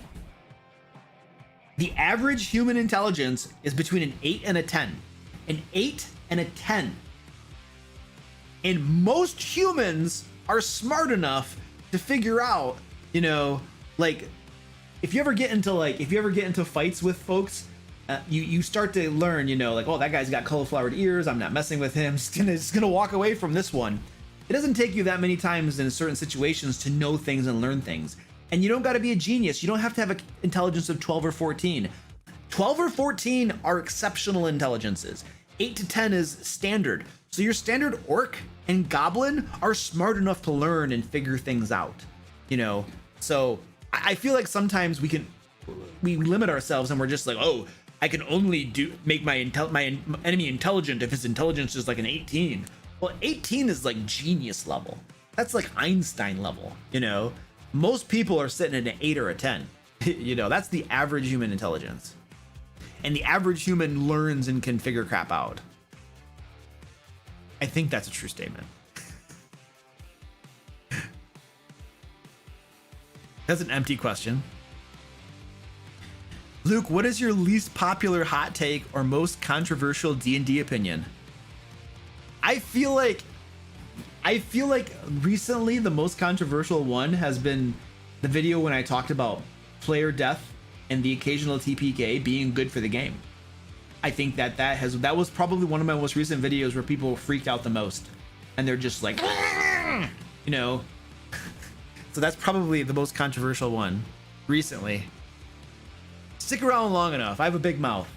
the average human intelligence is between an 8 and a 10. An 8 and a 10. And most humans are smart enough to figure out, you know, like, if you ever get into fights with folks, you start to learn, you know, like, oh, that guy's got cauliflowered ears, I'm not messing with him, just gonna walk away from this one. It doesn't take you that many times in certain situations to know things and learn things. And you don't got to be a genius. You don't have to have an intelligence of 12 or 14. 12 or 14 are exceptional intelligences. 8 to 10 is standard. So your standard orc and goblin are smart enough to learn and figure things out, you know? So I feel like sometimes we limit ourselves and we're just like, oh, I can only make my enemy intelligent if his intelligence is like an 18. Well, 18 is like genius level. That's like Einstein level, you know? Most people are sitting at an 8 or a 10. You know, that's the average human intelligence. And the average human learns and can figure crap out. I think that's a true statement. That's an empty question. Luke, what is your least popular hot take or most controversial D&D opinion? I feel like recently the most controversial one has been the video when I talked about player death and the occasional TPK being good for the game. I think that was probably one of my most recent videos where people freaked out the most, and they're just like, you know. So that's probably the most controversial one recently. Stick around long enough. I have a big mouth.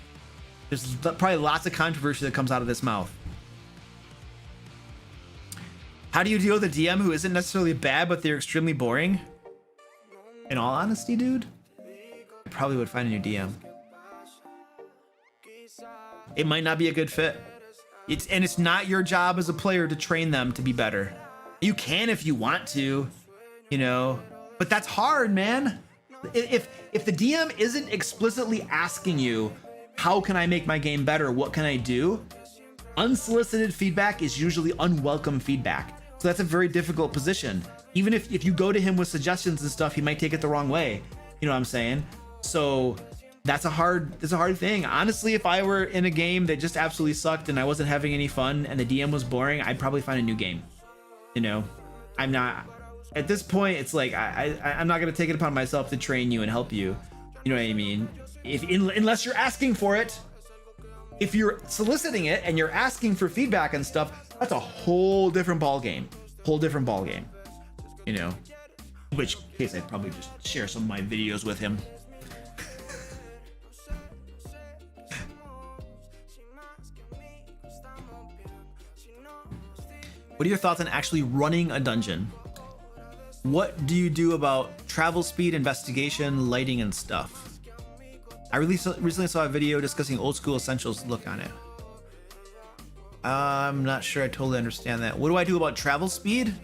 There's probably lots of controversy that comes out of this mouth. How do you deal with a DM who isn't necessarily bad, but they're extremely boring? In all honesty, dude, I probably would find a new DM. It might not be a good fit. It's not your job as a player to train them to be better. You can if you want to, you know, but that's hard, man. If the DM isn't explicitly asking you, how can I make my game better? What can I do? Unsolicited feedback is usually unwelcome feedback. So that's a very difficult position. Even if you go to him with suggestions and stuff, he might take it the wrong way. You know what I'm saying? So that's a hard thing. Honestly, if I were in a game that just absolutely sucked and I wasn't having any fun and the DM was boring, I'd probably find a new game. You know, I'm not at this point. It's like I'm not gonna take it upon myself to train you and help you. You know what I mean? Unless you're asking for it. If you're soliciting it and you're asking for feedback and stuff, that's a whole different ball game. You know, in which case I'd probably just share some of my videos with him. What are your thoughts on actually running a dungeon? What do you do about travel speed, investigation, lighting, and stuff? I recently saw a video discussing old school essentials. Look on it. I'm not sure I totally understand that. What do I do about travel speed?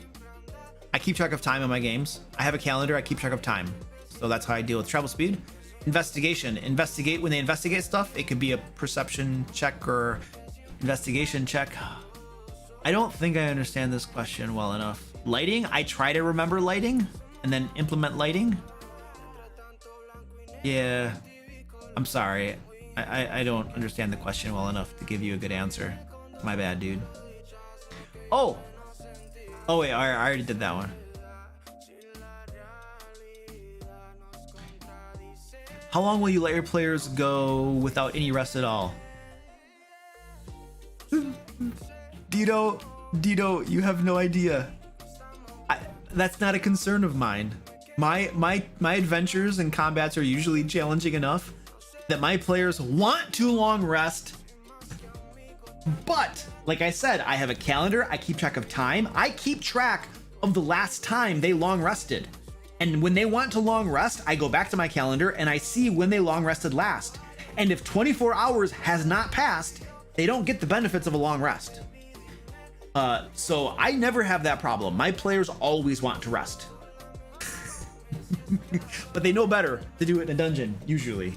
I keep track of time in my games. I have a calendar. I keep track of time. So that's how I deal with travel speed. Investigation. When they investigate stuff, it could be a perception check or investigation check. I don't think I understand this question well enough. Lighting. I try to remember lighting and then implement lighting. Yeah. I'm sorry. I don't understand the question well enough to give you a good answer. My bad, dude. Oh wait, I already did that one. How long will you let your players go without any rest at all? Dito, you have no idea. That's not a concern of mine. My adventures and combats are usually challenging enough that my players want to long rest. But like I said, I have a calendar. I keep track of time. I keep track of the last time they long rested. And when they want to long rest, I go back to my calendar and I see when they long rested last. And if 24 hours has not passed, they don't get the benefits of a long rest. So I never have that problem. My players always want to rest. But they know better to do it in a dungeon, usually.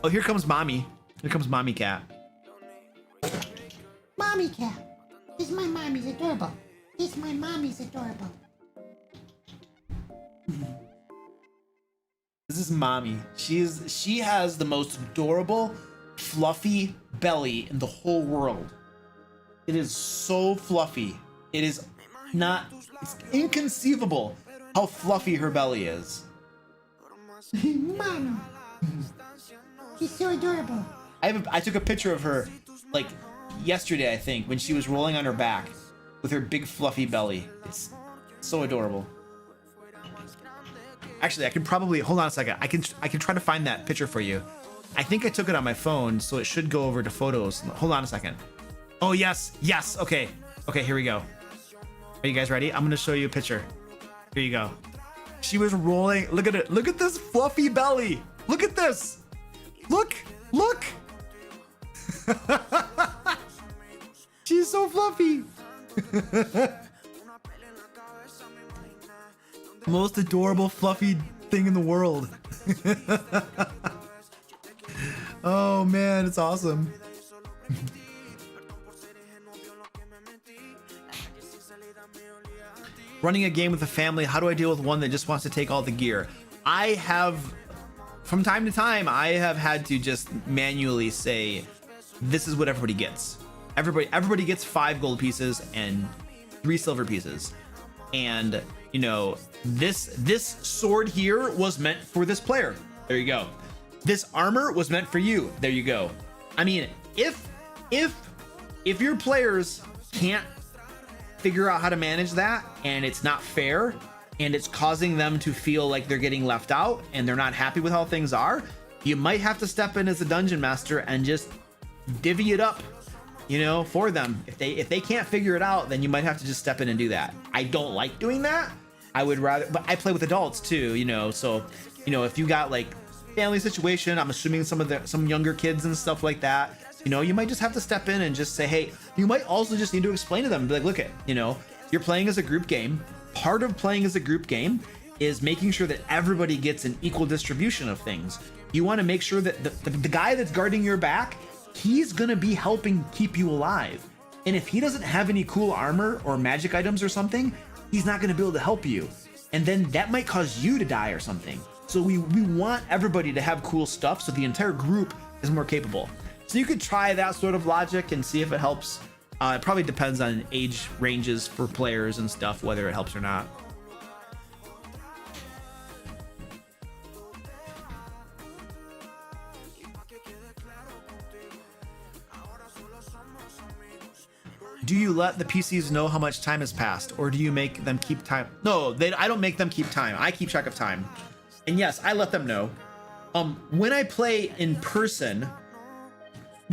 Oh, here comes mommy. Here comes mommy cat. Mommy cat. This my mommy's adorable. This my mommy's adorable. This is mommy. She has the most adorable, fluffy belly in the whole world. It is so fluffy. It is not, it's inconceivable how fluffy her belly is. Mama. She's so adorable. I took a picture of her like yesterday, I think, when she was rolling on her back with her big fluffy belly. It's so adorable. Actually, I can probably, hold on a second. I can try to find that picture for you. I think I took it on my phone, so it should go over to photos. Hold on a second. Oh, yes. Okay, here we go. Are you guys ready? I'm gonna show you a picture. Here you go. She was rolling. Look at it. Look at this fluffy belly. Look at this. Look. She's so fluffy. Most adorable fluffy thing in the world. Oh man, it's awesome. Running a game with a family, how do I deal with one that just wants to take all the gear? I have, from time to time, I have had to just manually say, this is what everybody gets. Everybody gets 5 gold pieces and 3 silver pieces. And, you know, this sword here was meant for this player. There you go. This armor was meant for you. There you go. I mean, if your players can't figure out how to manage that and it's not fair and it's causing them to feel like they're getting left out and they're not happy with how things are, you might have to step in as a dungeon master and just divvy it up, you know, for them. If they can't figure it out, then you might have to just step in and do that. I don't like doing that. I would rather, but I play with adults too, you know, so, you know, if you got like family situation, I'm assuming some younger kids and stuff like that, you know, you might just have to step in and just say, hey, you might also just need to explain to them, be like, look, you know, you're playing as a group game. Part of playing as a group game is making sure that everybody gets an equal distribution of things. You want to make sure that the guy that's guarding your back, he's going to be helping keep you alive. And if he doesn't have any cool armor or magic items or something, he's not going to be able to help you. And then that might cause you to die or something. So we want everybody to have cool stuff so the entire group is more capable. So you could try that sort of logic and see if it helps. It probably depends on age ranges for players and stuff, whether it helps or not. Do you let the PCs know how much time has passed, or do you make them keep time? No, I don't make them keep time. I keep track of time. And yes, I let them know. When I play in person,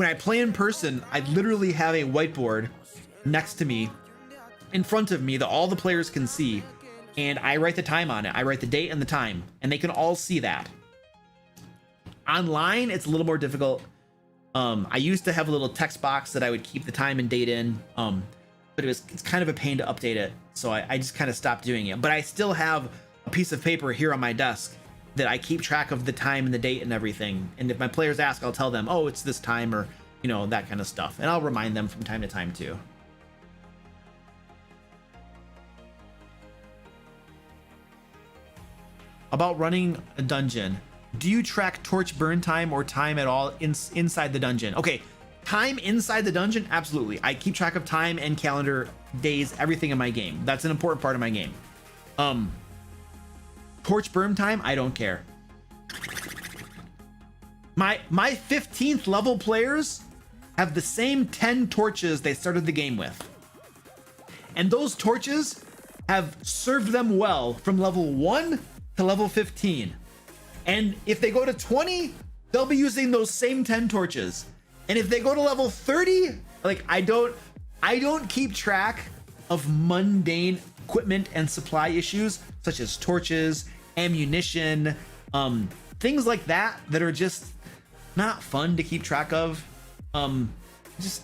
I literally have a whiteboard next to me, in front of me, that all the players can see, and I write the time on it. I write the date and the time, and they can all see that. Online, it's a little more difficult. I used to have a little text box that I would keep the time and date in, but it's kind of a pain to update it, so I just kind of stopped doing it. But I still have a piece of paper here on my desk that I keep track of the time and the date and everything. And if my players ask, I'll tell them, oh, it's this time, or, you know, that kind of stuff. And I'll remind them from time to time too. About running a dungeon, do you track torch burn time or time at all inside the dungeon? Okay, time inside the dungeon, absolutely. I keep track of time and calendar, days, everything in my game. That's an important part of my game. Torch burn time, I don't care. My 15th level players have the same 10 torches they started the game with. And those torches have served them well from level 1 to level 15. And if they go to 20, they'll be using those same 10 torches. And if they go to level 30, like I don't keep track of mundane equipment and supply issues such as torches, ammunition, things like that are just not fun to keep track of. Just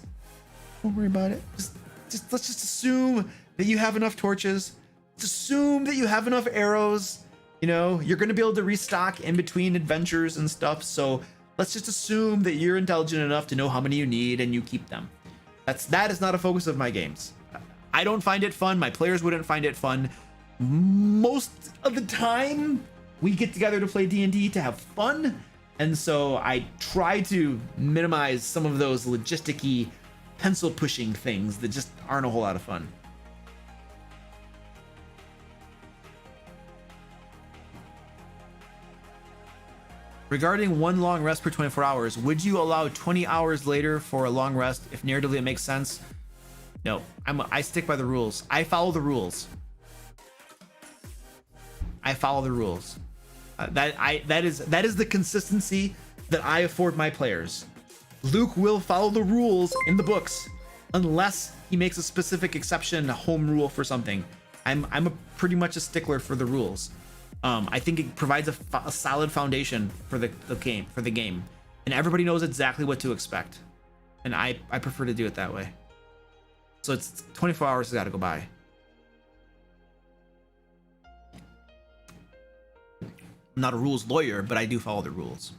don't worry about it. Just let's just assume that you have enough torches. Let's assume that you have enough arrows. You know, you're going to be able to restock in between adventures and stuff. So let's just assume that you're intelligent enough to know how many you need and you keep them. That is not a focus of my games. I don't find it fun. My players wouldn't find it fun. Most of the time, we get together to play D&D to have fun. And so I try to minimize some of those logisticy, pencil pushing things that just aren't a whole lot of fun. Regarding one long rest per 24 hours, would you allow 20 hours later for a long rest if narratively it makes sense? No, I stick by the rules. I follow the rules. I follow the rules. That is the consistency that I afford my players. Luke will follow the rules in the books unless he makes a specific exception, a home rule for something. I'm a pretty much a stickler for the rules. I think it provides a solid foundation for the game, and everybody knows exactly what to expect. And I prefer to do it that way. So it's 24 hours has got to go by. I'm not a rules lawyer, but I do follow the rules.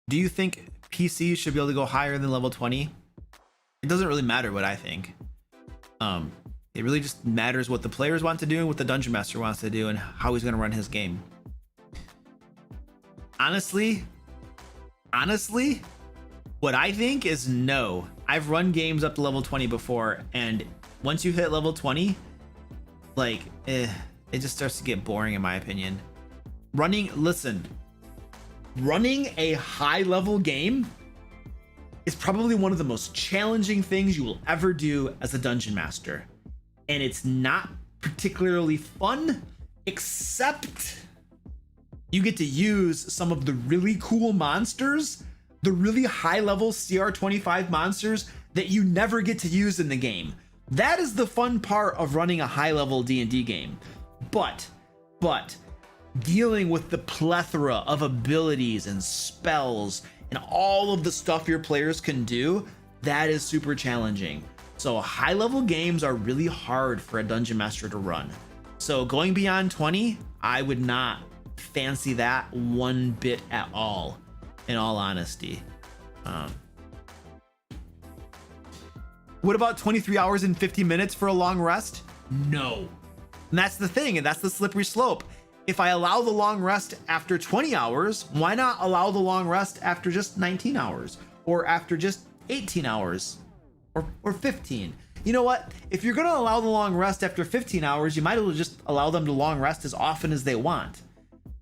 Do you think PCs should be able to go higher than level 20? It doesn't really matter what I think. It really just matters what the players want to do and what the Dungeon Master wants to do and how he's going to run his game. Honestly, what I think is no. I've run games up to level 20 before, and once you hit level 20, like, it just starts to get boring in my opinion. Running a high level game is probably one of the most challenging things you will ever do as a Dungeon Master. And it's not particularly fun, except you get to use some of the really cool monsters, the really high level CR25 monsters that you never get to use in the game. That is the fun part of running a high level D&D game. But dealing with the plethora of abilities and spells and all of the stuff your players can do, that is super challenging. So high level games are really hard for a Dungeon Master to run. So going beyond 20, I would not fancy that one bit at all, in all honesty. What about 23 hours and 50 minutes for a long rest? No. And that's the thing, and that's the slippery slope. If I allow the long rest after 20 hours, why not allow the long rest after just 19 hours? Or after just 18 hours? Or 15? You know what? If you're gonna allow the long rest after 15 hours, you might as well just allow them to long rest as often as they want.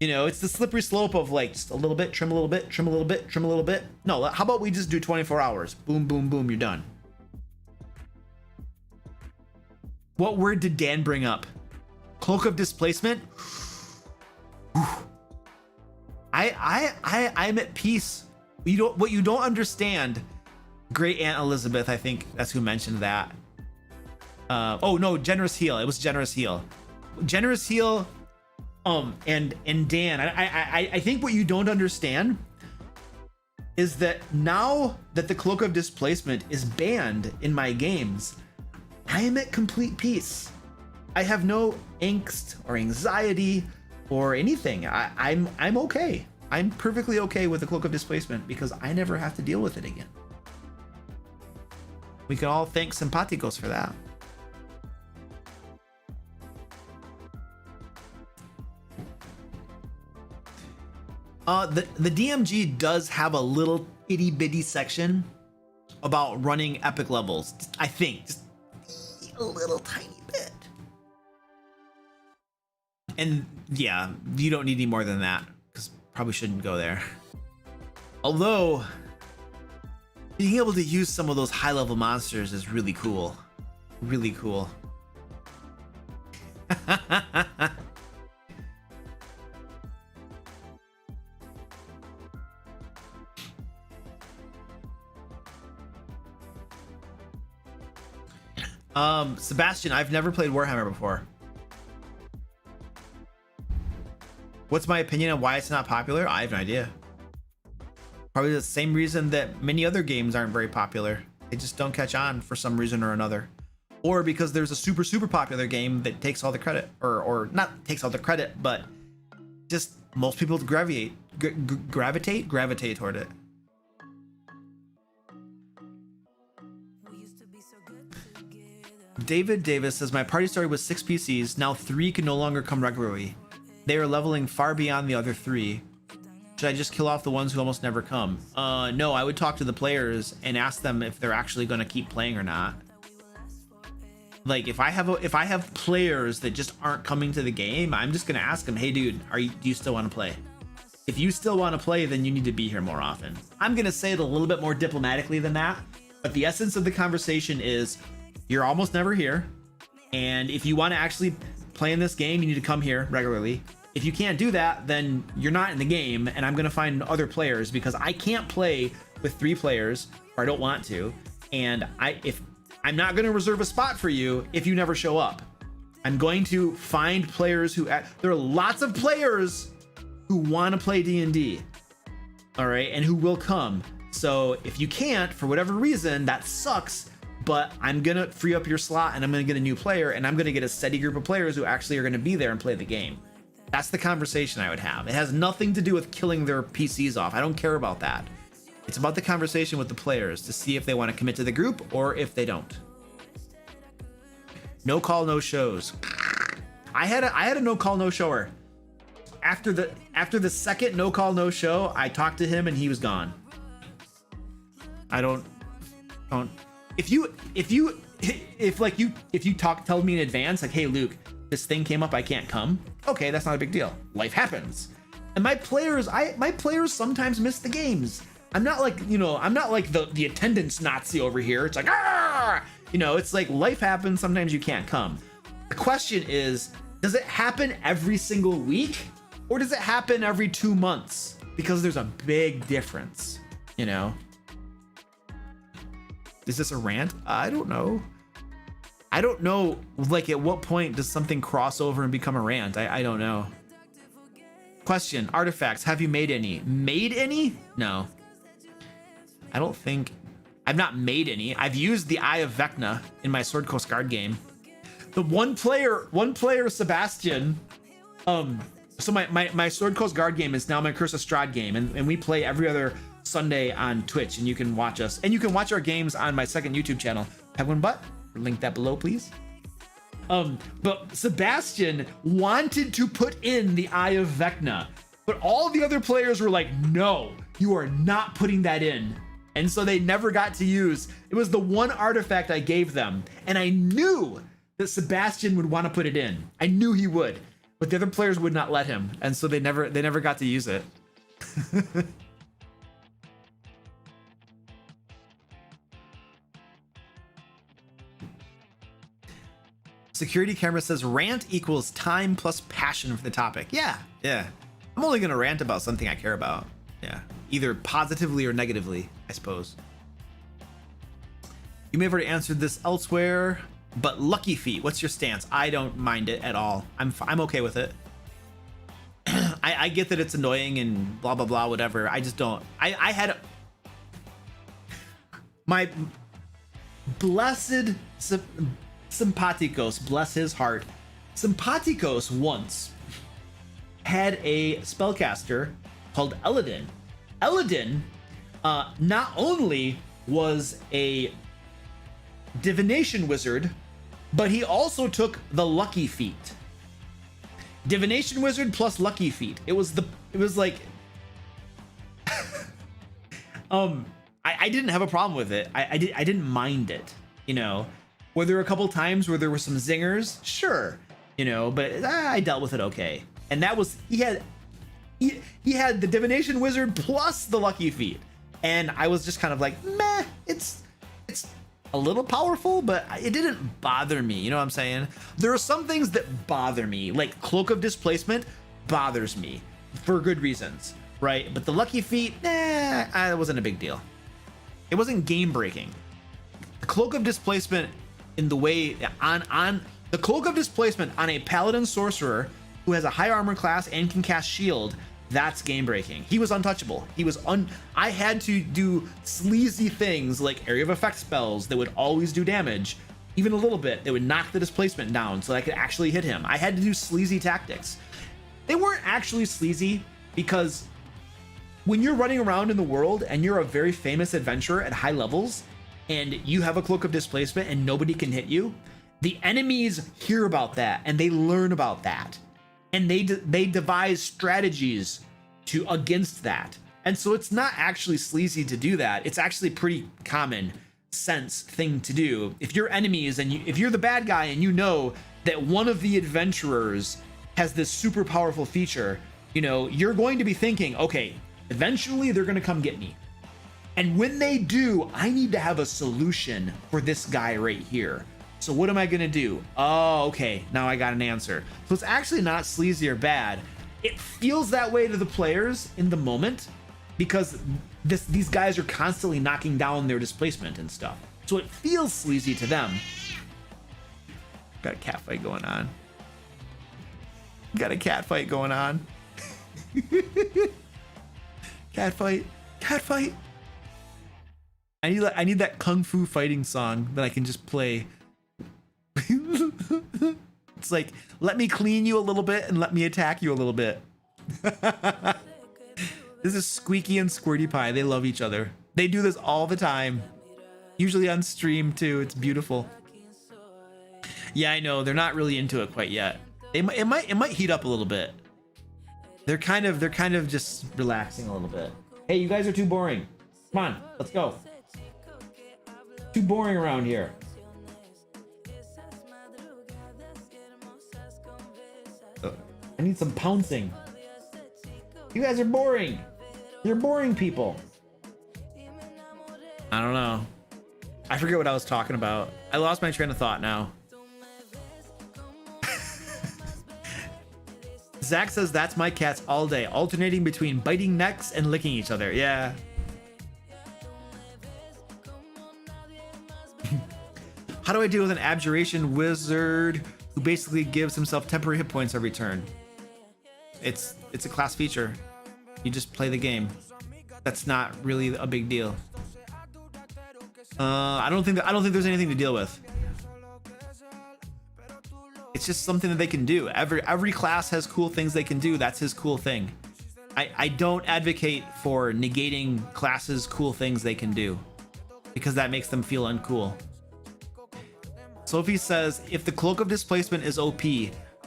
You know, it's the slippery slope of like, just a little bit, trim a little bit, trim a little bit, trim a little bit. No, how about we just do 24 hours? Boom, boom, boom, you're done. What word did Dan bring up? Cloak of Displacement? I'm at peace. What you don't understand, Great Aunt Elizabeth, I think that's who mentioned that. Oh no, Generous Heal. It was Generous Heal. Generous Heal, and Dan. I think what you don't understand is that now that the Cloak of Displacement is banned in my games, I am at complete peace. I have no angst or anxiety or anything. I'm okay. I'm perfectly okay with the Cloak of Displacement because I never have to deal with it again. We can all thank Simpaticos for that. The DMG does have a little itty bitty section about running epic levels. I think just a little tiny bit. And yeah, you don't need any more than that because probably shouldn't go there. Although being able to use some of those high level monsters is really cool. Really cool. Sebastian, I've never played Warhammer before. What's my opinion on why it's not popular? I have no idea. Probably the same reason that many other games aren't very popular. They just don't catch on for some reason or another. Or because there's a super popular game that takes all the credit, or not takes all the credit, but just most people gravitate toward it. David Davis says, my party started with 6 PCs, now 3 can no longer come regularly. They are leveling far beyond the other 3. Should I just kill off the ones who almost never come? No, I would talk to the players and ask them if they're actually going to keep playing or not. Like if I have players that just aren't coming to the game, I'm just going to ask them, hey dude, do you still want to play? If you still want to play, then you need to be here more often. I'm going to say it a little bit more diplomatically than that, but the essence of the conversation is you're almost never here. And if you want to actually play in this game, you need to come here regularly. If you can't do that, then you're not in the game, and I'm going to find other players because I can't play with 3 players, or I don't want to. And I'm not going to reserve a spot for you if you never show up. I'm going to find players who there are lots of players who want to play D&D, all right, and who will come. So if you can't, for whatever reason, that sucks, but I'm going to free up your slot and I'm going to get a new player, and I'm going to get a steady group of players who actually are going to be there and play the game. That's the conversation I would have. It has nothing to do with killing their PCs off. I don't care about that. It's about the conversation with the players to see if they want to commit to the group or if they don't. No call, no shows. I had a no call, no shower. After the second no call, no show, I talked to him and he was gone. I don't. If you tell me in advance, like, hey Luke, this thing came up, I can't come. Okay, that's not a big deal. Life happens. And my players sometimes miss the games. I'm not like, I'm not like the attendance Nazi over here. It's like, it's like life happens. Sometimes you can't come. The question is, does it happen every single week or does it happen every 2 months? Because there's a big difference, Is this a rant? I don't know. Like, at what point does something cross over and become a rant? I don't know. Question, artifacts, have you made any? Made any? No. I don't think... I've not made any. I've used the Eye of Vecna in my Sword Coast Guard game. The one player Sebastian... So my Sword Coast Guard game is now my Curse of Strahd game, and we play every other Sunday on Twitch, and you can watch us. And you can watch our games on my second YouTube channel, Penguin Butt. Link that below, please. But Sebastian wanted to put in the Eye of Vecna, but all the other players were like, no, you are not putting that in. And so they never got to use, it was the one artifact I gave them. And I knew that Sebastian would want to put it in. I knew he would, but the other players would not let him. And so they never got to use it. Security camera says rant equals time plus passion for the topic. Yeah. I'm only going to rant about something I care about. Yeah. Either positively or negatively, I suppose. You may have already answered this elsewhere, but Lucky Feet, what's your stance? I don't mind it at all. I'm okay with it. I get that it's annoying and blah, blah, blah, whatever. I just don't. I had my blessed Simpaticos, bless his heart. Simpaticos once had a spellcaster called Elodin. Elodin not only was a divination wizard, but he also took the Lucky Feat. Divination wizard plus Lucky Feat. It was like I didn't have a problem with it. I didn't mind it, Were there a couple times where there were some zingers? Sure, but I dealt with it okay. And that was, he had He had the divination wizard plus the lucky feat, and I was just kind of like, meh, it's a little powerful, but it didn't bother me. You know what I'm saying? There are some things that bother me, like Cloak of Displacement bothers me for good reasons, right? But the lucky feat, it wasn't a big deal. It wasn't game breaking. The Cloak of Displacement in the way on the Cloak of Displacement on a paladin sorcerer who has a high armor class and can cast shield, that's game breaking. He was untouchable. I had to do sleazy things like area of effect spells that would always do damage, even a little bit, that would knock the displacement down so that I could actually hit him. I had to do sleazy tactics. They weren't actually sleazy because when you're running around in the world and you're a very famous adventurer at high levels and you have a Cloak of Displacement and nobody can hit you, the enemies hear about that and they learn about that. And they devise strategies against that. And so it's not actually sleazy to do that. It's actually pretty common sense thing to do. If you're enemies and if you're the bad guy and you know that one of the adventurers has this super powerful feature, you know, you're going to be thinking, okay, eventually they're going to come get me. And when they do, I need to have a solution for this guy right here. So what am I gonna do? Oh, okay, now I got an answer. So it's actually not sleazy or bad. It feels that way to the players in the moment because these guys are constantly knocking down their displacement and stuff. So it feels sleazy to them. Got a cat fight going on. Got a cat fight going on. Cat fight. Cat fight. I need that kung fu fighting song that I can just play. It's like, let me clean you a little bit and let me attack you a little bit. This is Squeaky and Squirty Pie. They love each other. They do this all the time. Usually on stream too. It's beautiful. Yeah, I know. They're not really into it quite yet. It might heat up a little bit. They're kind of just relaxing a little bit. Hey, you guys are too boring. Come on, let's go. Too boring around here. I need some pouncing. You guys are boring. You're boring people. I don't know. I forget what I was talking about. I lost my train of thought now. Zach says that's my cats all day, alternating between biting necks and licking each other. Yeah. How do I deal with an abjuration wizard who basically gives himself temporary hit points every turn? It's a class feature. You just play the game. That's not really a big deal. I don't think there's anything to deal with. It's just something that they can do. Every class has cool things they can do. That's his cool thing. I don't advocate for negating classes' cool things they can do because that makes them feel uncool. Sophie says, if the Cloak of Displacement is OP,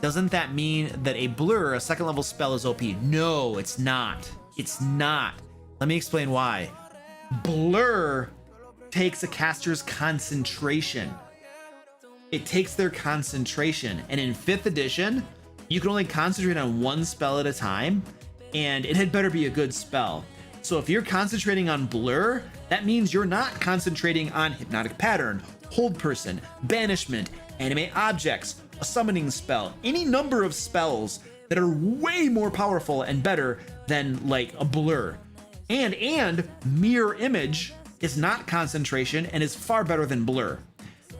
doesn't that mean that a blur, a second level spell, is OP? No, it's not. It's not. Let me explain why. Blur takes a caster's concentration. It takes their concentration. And in 5th edition, you can only concentrate on one spell at a time, and it had better be a good spell. So if you're concentrating on blur, that means you're not concentrating on hypnotic pattern, hold person, banishment, animate objects, a summoning spell, any number of spells that are way more powerful and better than like a blur. And mirror image is not concentration and is far better than blur.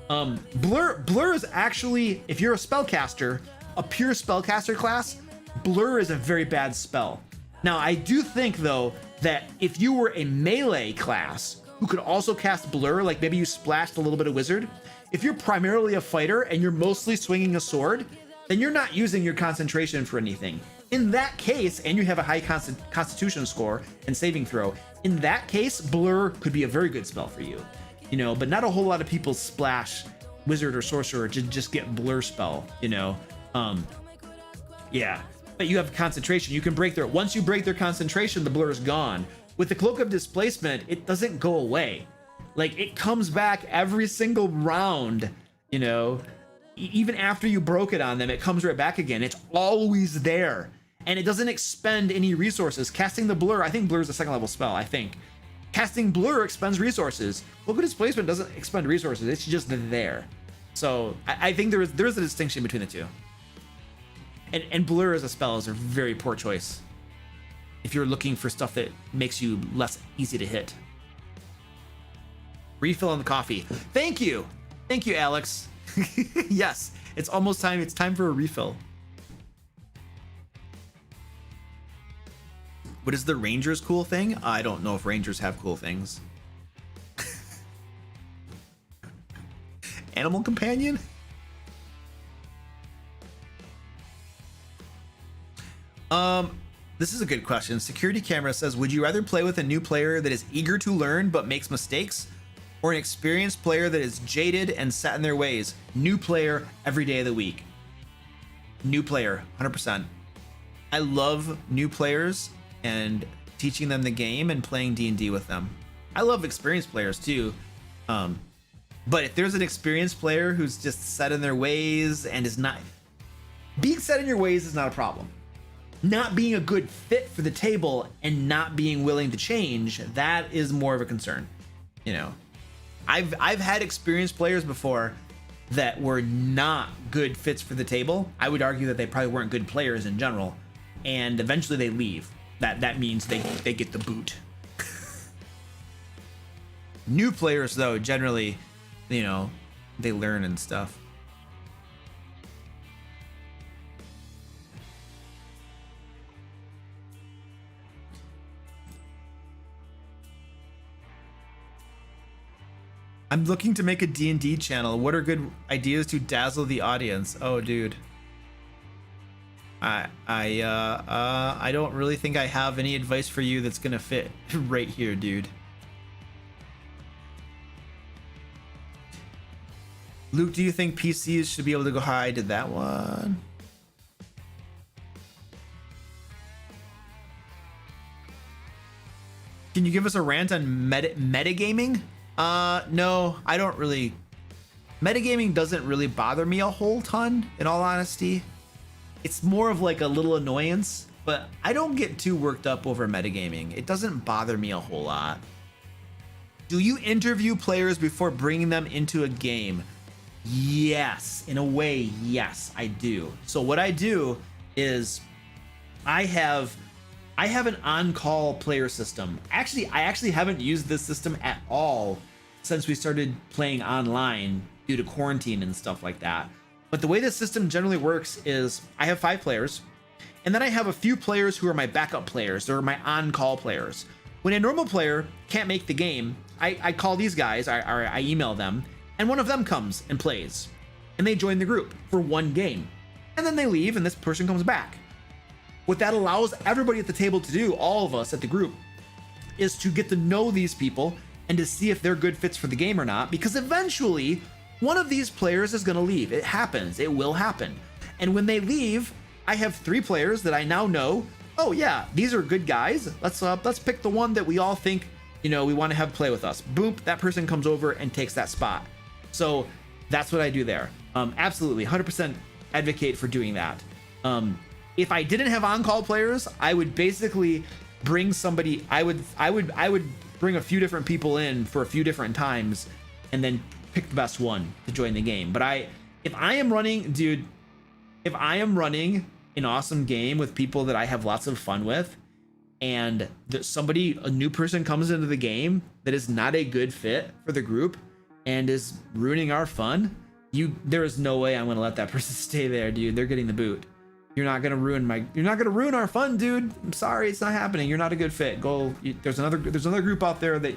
Blur is actually, if you're a spellcaster, a pure spellcaster class, blur is a very bad spell. Now I do think though that if you were a melee class who could also cast blur, like maybe you splashed a little bit of wizard, if you're primarily a fighter and you're mostly swinging a sword, then you're not using your concentration for anything. In that case, and you have a high constitution score and saving throw, in that case, blur could be a very good spell for you. You know, but not a whole lot of people splash wizard or sorcerer to just get blur spell, you know. Yeah, but you have concentration. You can break their, once you break their concentration, the blur is gone. With the Cloak of Displacement, it doesn't go away. Like, it comes back every single round, you know. Even after you broke it on them, it comes right back again. It's always there. and it doesn't expend any resources. Casting the blur, I think blur is a second level spell. I think casting blur expends resources. Local displacement doesn't expend resources. It's just there. So I think there is a distinction between the two. And blur as a spell is a very poor choice if you're looking for stuff that makes you less easy to hit. Refill on the coffee. Thank you, Alex. Yes, it's almost time. It's time for a refill. What is the Rangers cool thing? I don't know if Rangers have cool things. Animal companion? This is a good question. Security Camera says, would you rather play with a new player that is eager to learn but makes mistakes, or an experienced player that is jaded and set in their ways? New player every day of the week. New player, 100%. I love new players and teaching them the game and playing D&D with them. I love experienced players too. But if there's an experienced player who's just set in their ways and is not... Being set in your ways is not a problem. Not being a good fit for the table and not being willing to change, that is more of a concern. You know, I've had experienced players before that were not good fits for the table. I would argue that they probably weren't good players in general, and eventually they leave. That means they get the boot. New players, though, generally, you know, they learn and stuff. I'm looking to make a D&D channel. What are good ideas to dazzle the audience? Oh, dude. I don't really think I have any advice for you that's gonna fit right here, dude. Luke, do you think PCs should be able to go high? I did that one. Can you give us a rant on metagaming? No, I don't really. Metagaming doesn't really bother me a whole ton, in all honesty. It's more of like a little annoyance, but I don't get too worked up over metagaming. It doesn't bother me a whole lot. Do you interview players before bringing them into a game? Yes, in a way, yes, I do. So what I do is I have an on-call player system. Actually, I haven't used this system at all since we started playing online due to quarantine and stuff like that. But the way this system generally works is I have 5 players, and then I have a few players who are my backup players or my on-call players. When a normal player can't make the game, I call these guys, I email them, and one of them comes and plays, and they join the group for one game, and then they leave and this person comes back. What that allows everybody at the table to do, all of us at the group, is to get to know these people and to see if they're good fits for the game or not, because eventually one of these players is going to leave. It happens. It will happen. And when they leave, I have 3 players that I now know, oh yeah, these are good guys. Let's pick the one that we all think, you know, we want to have play with us. Boom, that person comes over and takes that spot. So that's what I do there. Absolutely, 100% advocate for doing that. If I didn't have on-call players, I would basically bring somebody. I would bring a few different people in for a few different times, and then pick the best one to join the game. But if I am running an awesome game with people that I have lots of fun with, and a new person comes into the game that is not a good fit for the group and is ruining our fun, there is no way I'm gonna let that person stay there, dude. They're getting the boot. You're not gonna ruin our fun, dude. I'm sorry, it's not happening. You're not a good fit. There's another group out there that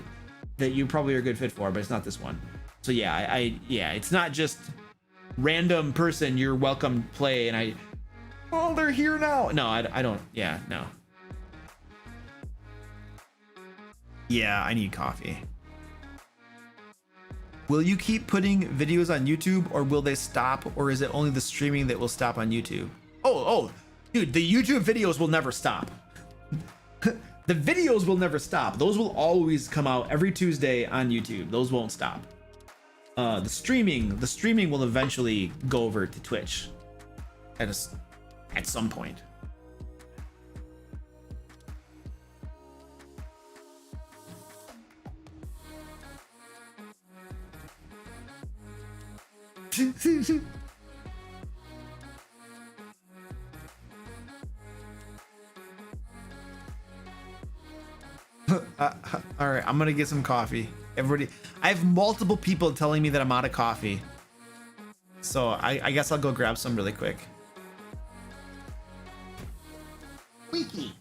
you probably are a good fit for, but it's not this one. So yeah, it's not just random person you're welcome to play and they're here now. No, I don't. Yeah, no. Yeah, I need coffee. Will you keep putting videos on YouTube, or will they stop, or is it only the streaming that will stop on YouTube? Oh, dude, the YouTube videos will never stop. The videos will never stop. Those will always come out every Tuesday on YouTube. Those won't stop. The streaming will eventually go over to Twitch at some point. All right, I'm gonna get some coffee. Everybody, I have multiple people telling me that I'm out of coffee, so I guess I'll go grab some really quick. Wiki.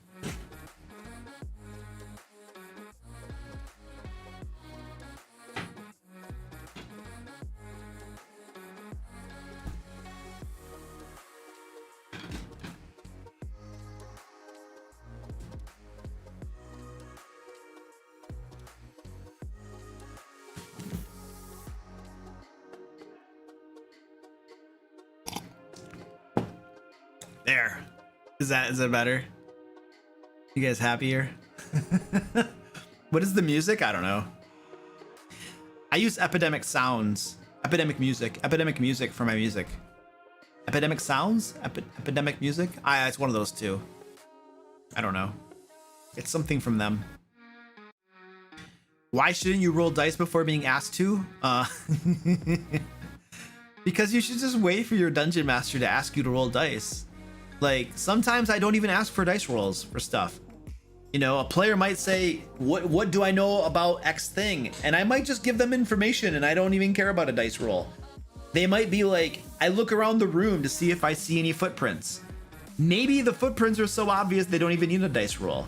There. Is that better? You guys happier? What is the music? I don't know. I use epidemic music for my music. Epidemic sounds? Epidemic music? It's one of those two. I don't know. It's something from them. Why shouldn't you roll dice before being asked to? Because you should just wait for your dungeon master to ask you to roll dice. Like, sometimes I don't even ask for dice rolls for stuff. You know, a player might say, what do I know about X thing? And I might just give them information and I don't even care about a dice roll. They might be like, I look around the room to see if I see any footprints. Maybe the footprints are so obvious they don't even need a dice roll.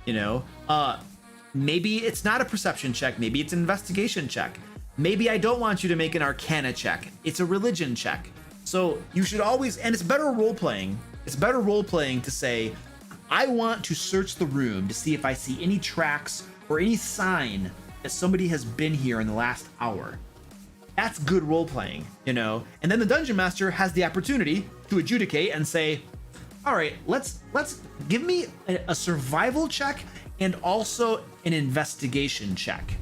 You know, maybe it's not a perception check. Maybe it's an investigation check. Maybe I don't want you to make an arcana check. It's a religion check. So you should always, and it's better role playing. It's better role playing to say, I want to search the room to see if I see any tracks or any sign that somebody has been here in the last hour. That's good role playing, you know? And then the dungeon master has the opportunity to adjudicate and say, all right, let's give me a survival check and also an investigation check.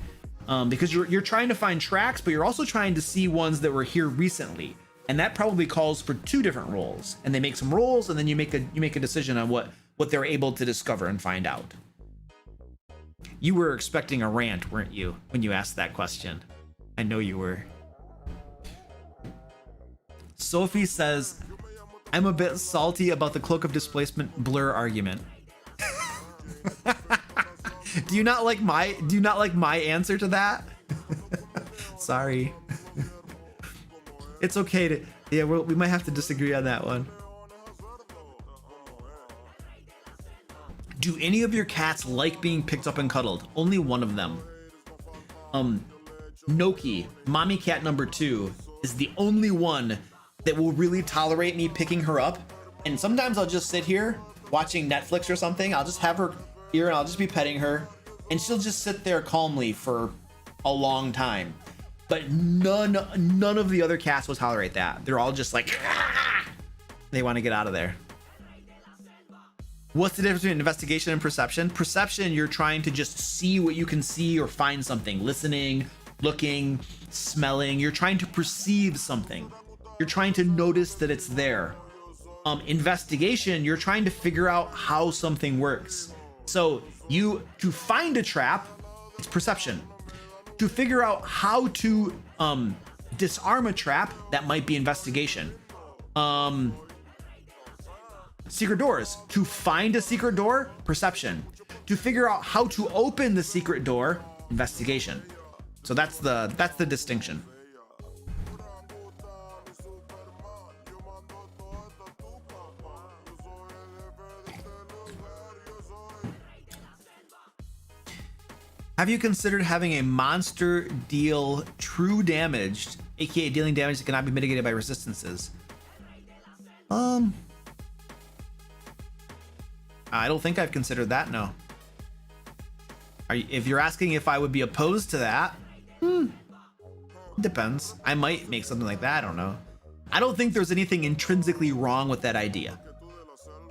Because you're trying to find tracks, but you're also trying to see ones that were here recently. And that probably calls for two different rolls. And they make some rolls, and then you make a decision on what they're able to discover and find out. You were expecting a rant, weren't you, when you asked that question? I know you were. Sophie says, I'm a bit salty about the cloak of displacement blur argument. Do you not like my answer to that? Sorry. It's okay to, yeah, we might have to disagree on that one. Do any of your cats like being picked up and cuddled? Only one of them. Noki, mommy cat number 2, is the only one that will really tolerate me picking her up. And sometimes I'll just sit here watching Netflix or something. I'll just have her here and I'll just be petting her. And she'll just sit there calmly for a long time. But none of the other cats will tolerate that. They're all just like, ah! They want to get out of there. What's the difference between investigation and perception? Perception, you're trying to just see what you can see or find something. Listening, looking, smelling. You're trying to perceive something. You're trying to notice that it's there. Investigation, you're trying to figure out how something works. So to find a trap, it's perception. To figure out how to disarm a trap, that might be investigation. Secret doors. To find a secret door, perception. To figure out how to open the secret door, investigation. So that's the distinction. Have you considered having a monster deal true damage, aka dealing damage that cannot be mitigated by resistances? I don't think I've considered that, no. If you're asking if I would be opposed to that, depends. I might make something like that, I don't know. I don't think there's anything intrinsically wrong with that idea.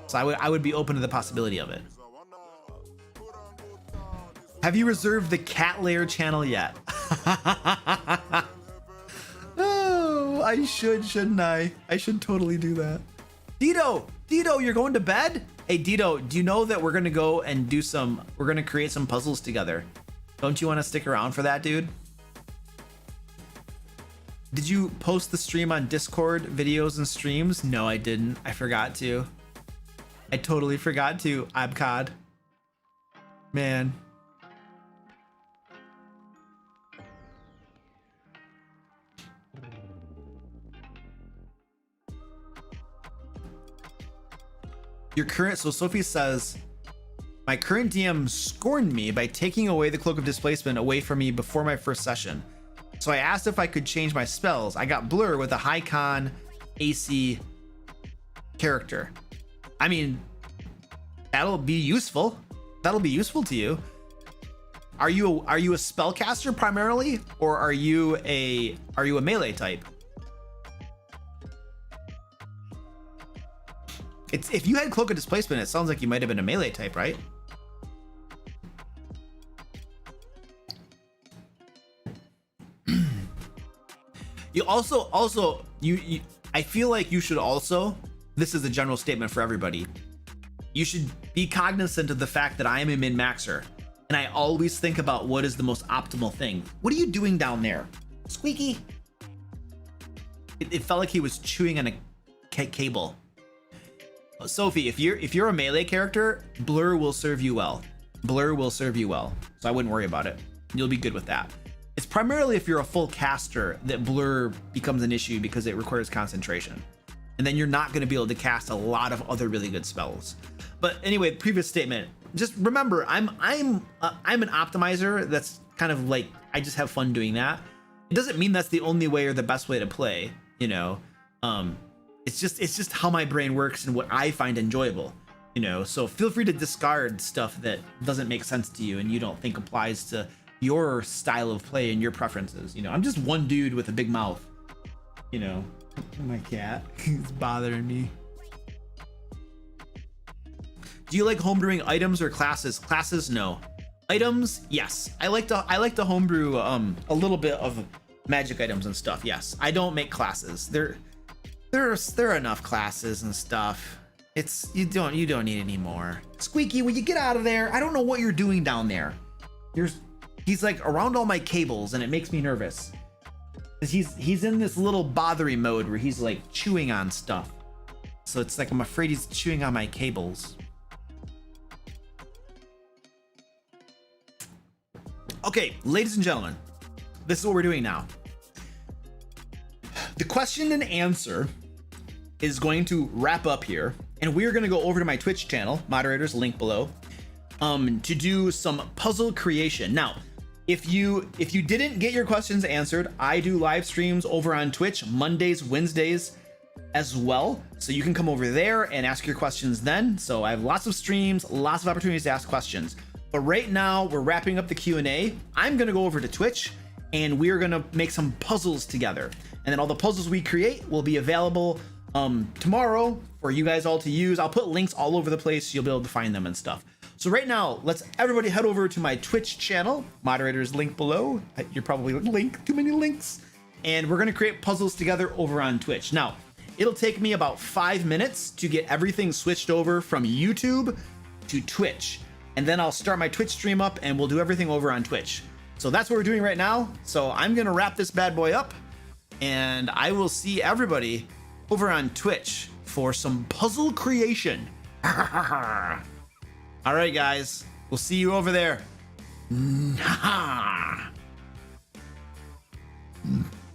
So I would be open to the possibility of it. Have you reserved the Cat Lair channel yet? Oh, I should, shouldn't I? I should totally do that. Dito, you're going to bed? Hey, Dito, do you know that we're going to go and we're going to create some puzzles together? Don't you want to stick around for that, dude? Did you post the stream on Discord videos and streams? No, I didn't. I forgot to. I totally forgot to, Abcod. Man. Your current, so Sophie says, my current DM scorned me by taking away the Cloak of Displacement away from me before my first session. So I asked if I could change my spells. I got Blur with a high con AC character. I mean, that'll be useful. That'll be useful to you. Are you a spellcaster primarily, or are you a melee type? If you had Cloak of Displacement, it sounds like you might have been a melee type, right? You also I feel like you should also, this is a general statement for everybody, you should be cognizant of the fact that I am a min-maxer, and I always think about what is the most optimal thing. What are you doing down there? Squeaky. It felt like he was chewing on a cable. Sophie, if you're a melee character, Blur will serve you well. Blur will serve you well, so I wouldn't worry about it. You'll be good with that. It's primarily if you're a full caster that Blur becomes an issue because it requires concentration, and then you're not going to be able to cast a lot of other really good spells. But anyway, previous statement. Just remember, I'm an optimizer. That's kind of like, I just have fun doing that. It doesn't mean that's the only way or the best way to play. You know, it's just how my brain works and what I find enjoyable. You know, so feel free to discard stuff that doesn't make sense to you and you don't think applies to your style of play and your preferences. You know, I'm just one dude with a big mouth. You know, my cat, he's bothering me. Do you like homebrewing items or classes? Classes, no. Items, yes. I like to homebrew a little bit of magic items and stuff. Yes, I don't make classes. There are enough classes and stuff. It's you don't need any more. Squeaky, will you get out of there? I don't know what you're doing down there. He's like around all my cables and it makes me nervous. He's in this little bothery mode where he's like chewing on stuff. So it's like I'm afraid he's chewing on my cables. Okay, ladies and gentlemen, this is what we're doing now. The question and answer is going to wrap up here, and we're going to go over to my Twitch channel, moderators link below, to do some puzzle creation. Now, if you didn't get your questions answered, I do live streams over on Twitch Mondays, Wednesdays as well, so you can come over there and ask your questions then. So I have lots of streams, lots of opportunities to ask questions. But right now we're wrapping up the Q&A. I'm gonna go over to Twitch and we're gonna make some puzzles together. And then all the puzzles we create will be available tomorrow for you guys all to use. I'll put links all over the place so you'll be able to find them and stuff. So right now, let's everybody head over to my Twitch channel. Moderators link below. You're probably like, too many links. And we're gonna create puzzles together over on Twitch. Now, it'll take me about 5 minutes to get everything switched over from YouTube to Twitch. And then I'll start my Twitch stream up and we'll do everything over on Twitch. So that's what we're doing right now. So I'm gonna wrap this bad boy up and I will see everybody over on Twitch for some puzzle creation. All right, guys, we'll see you over there.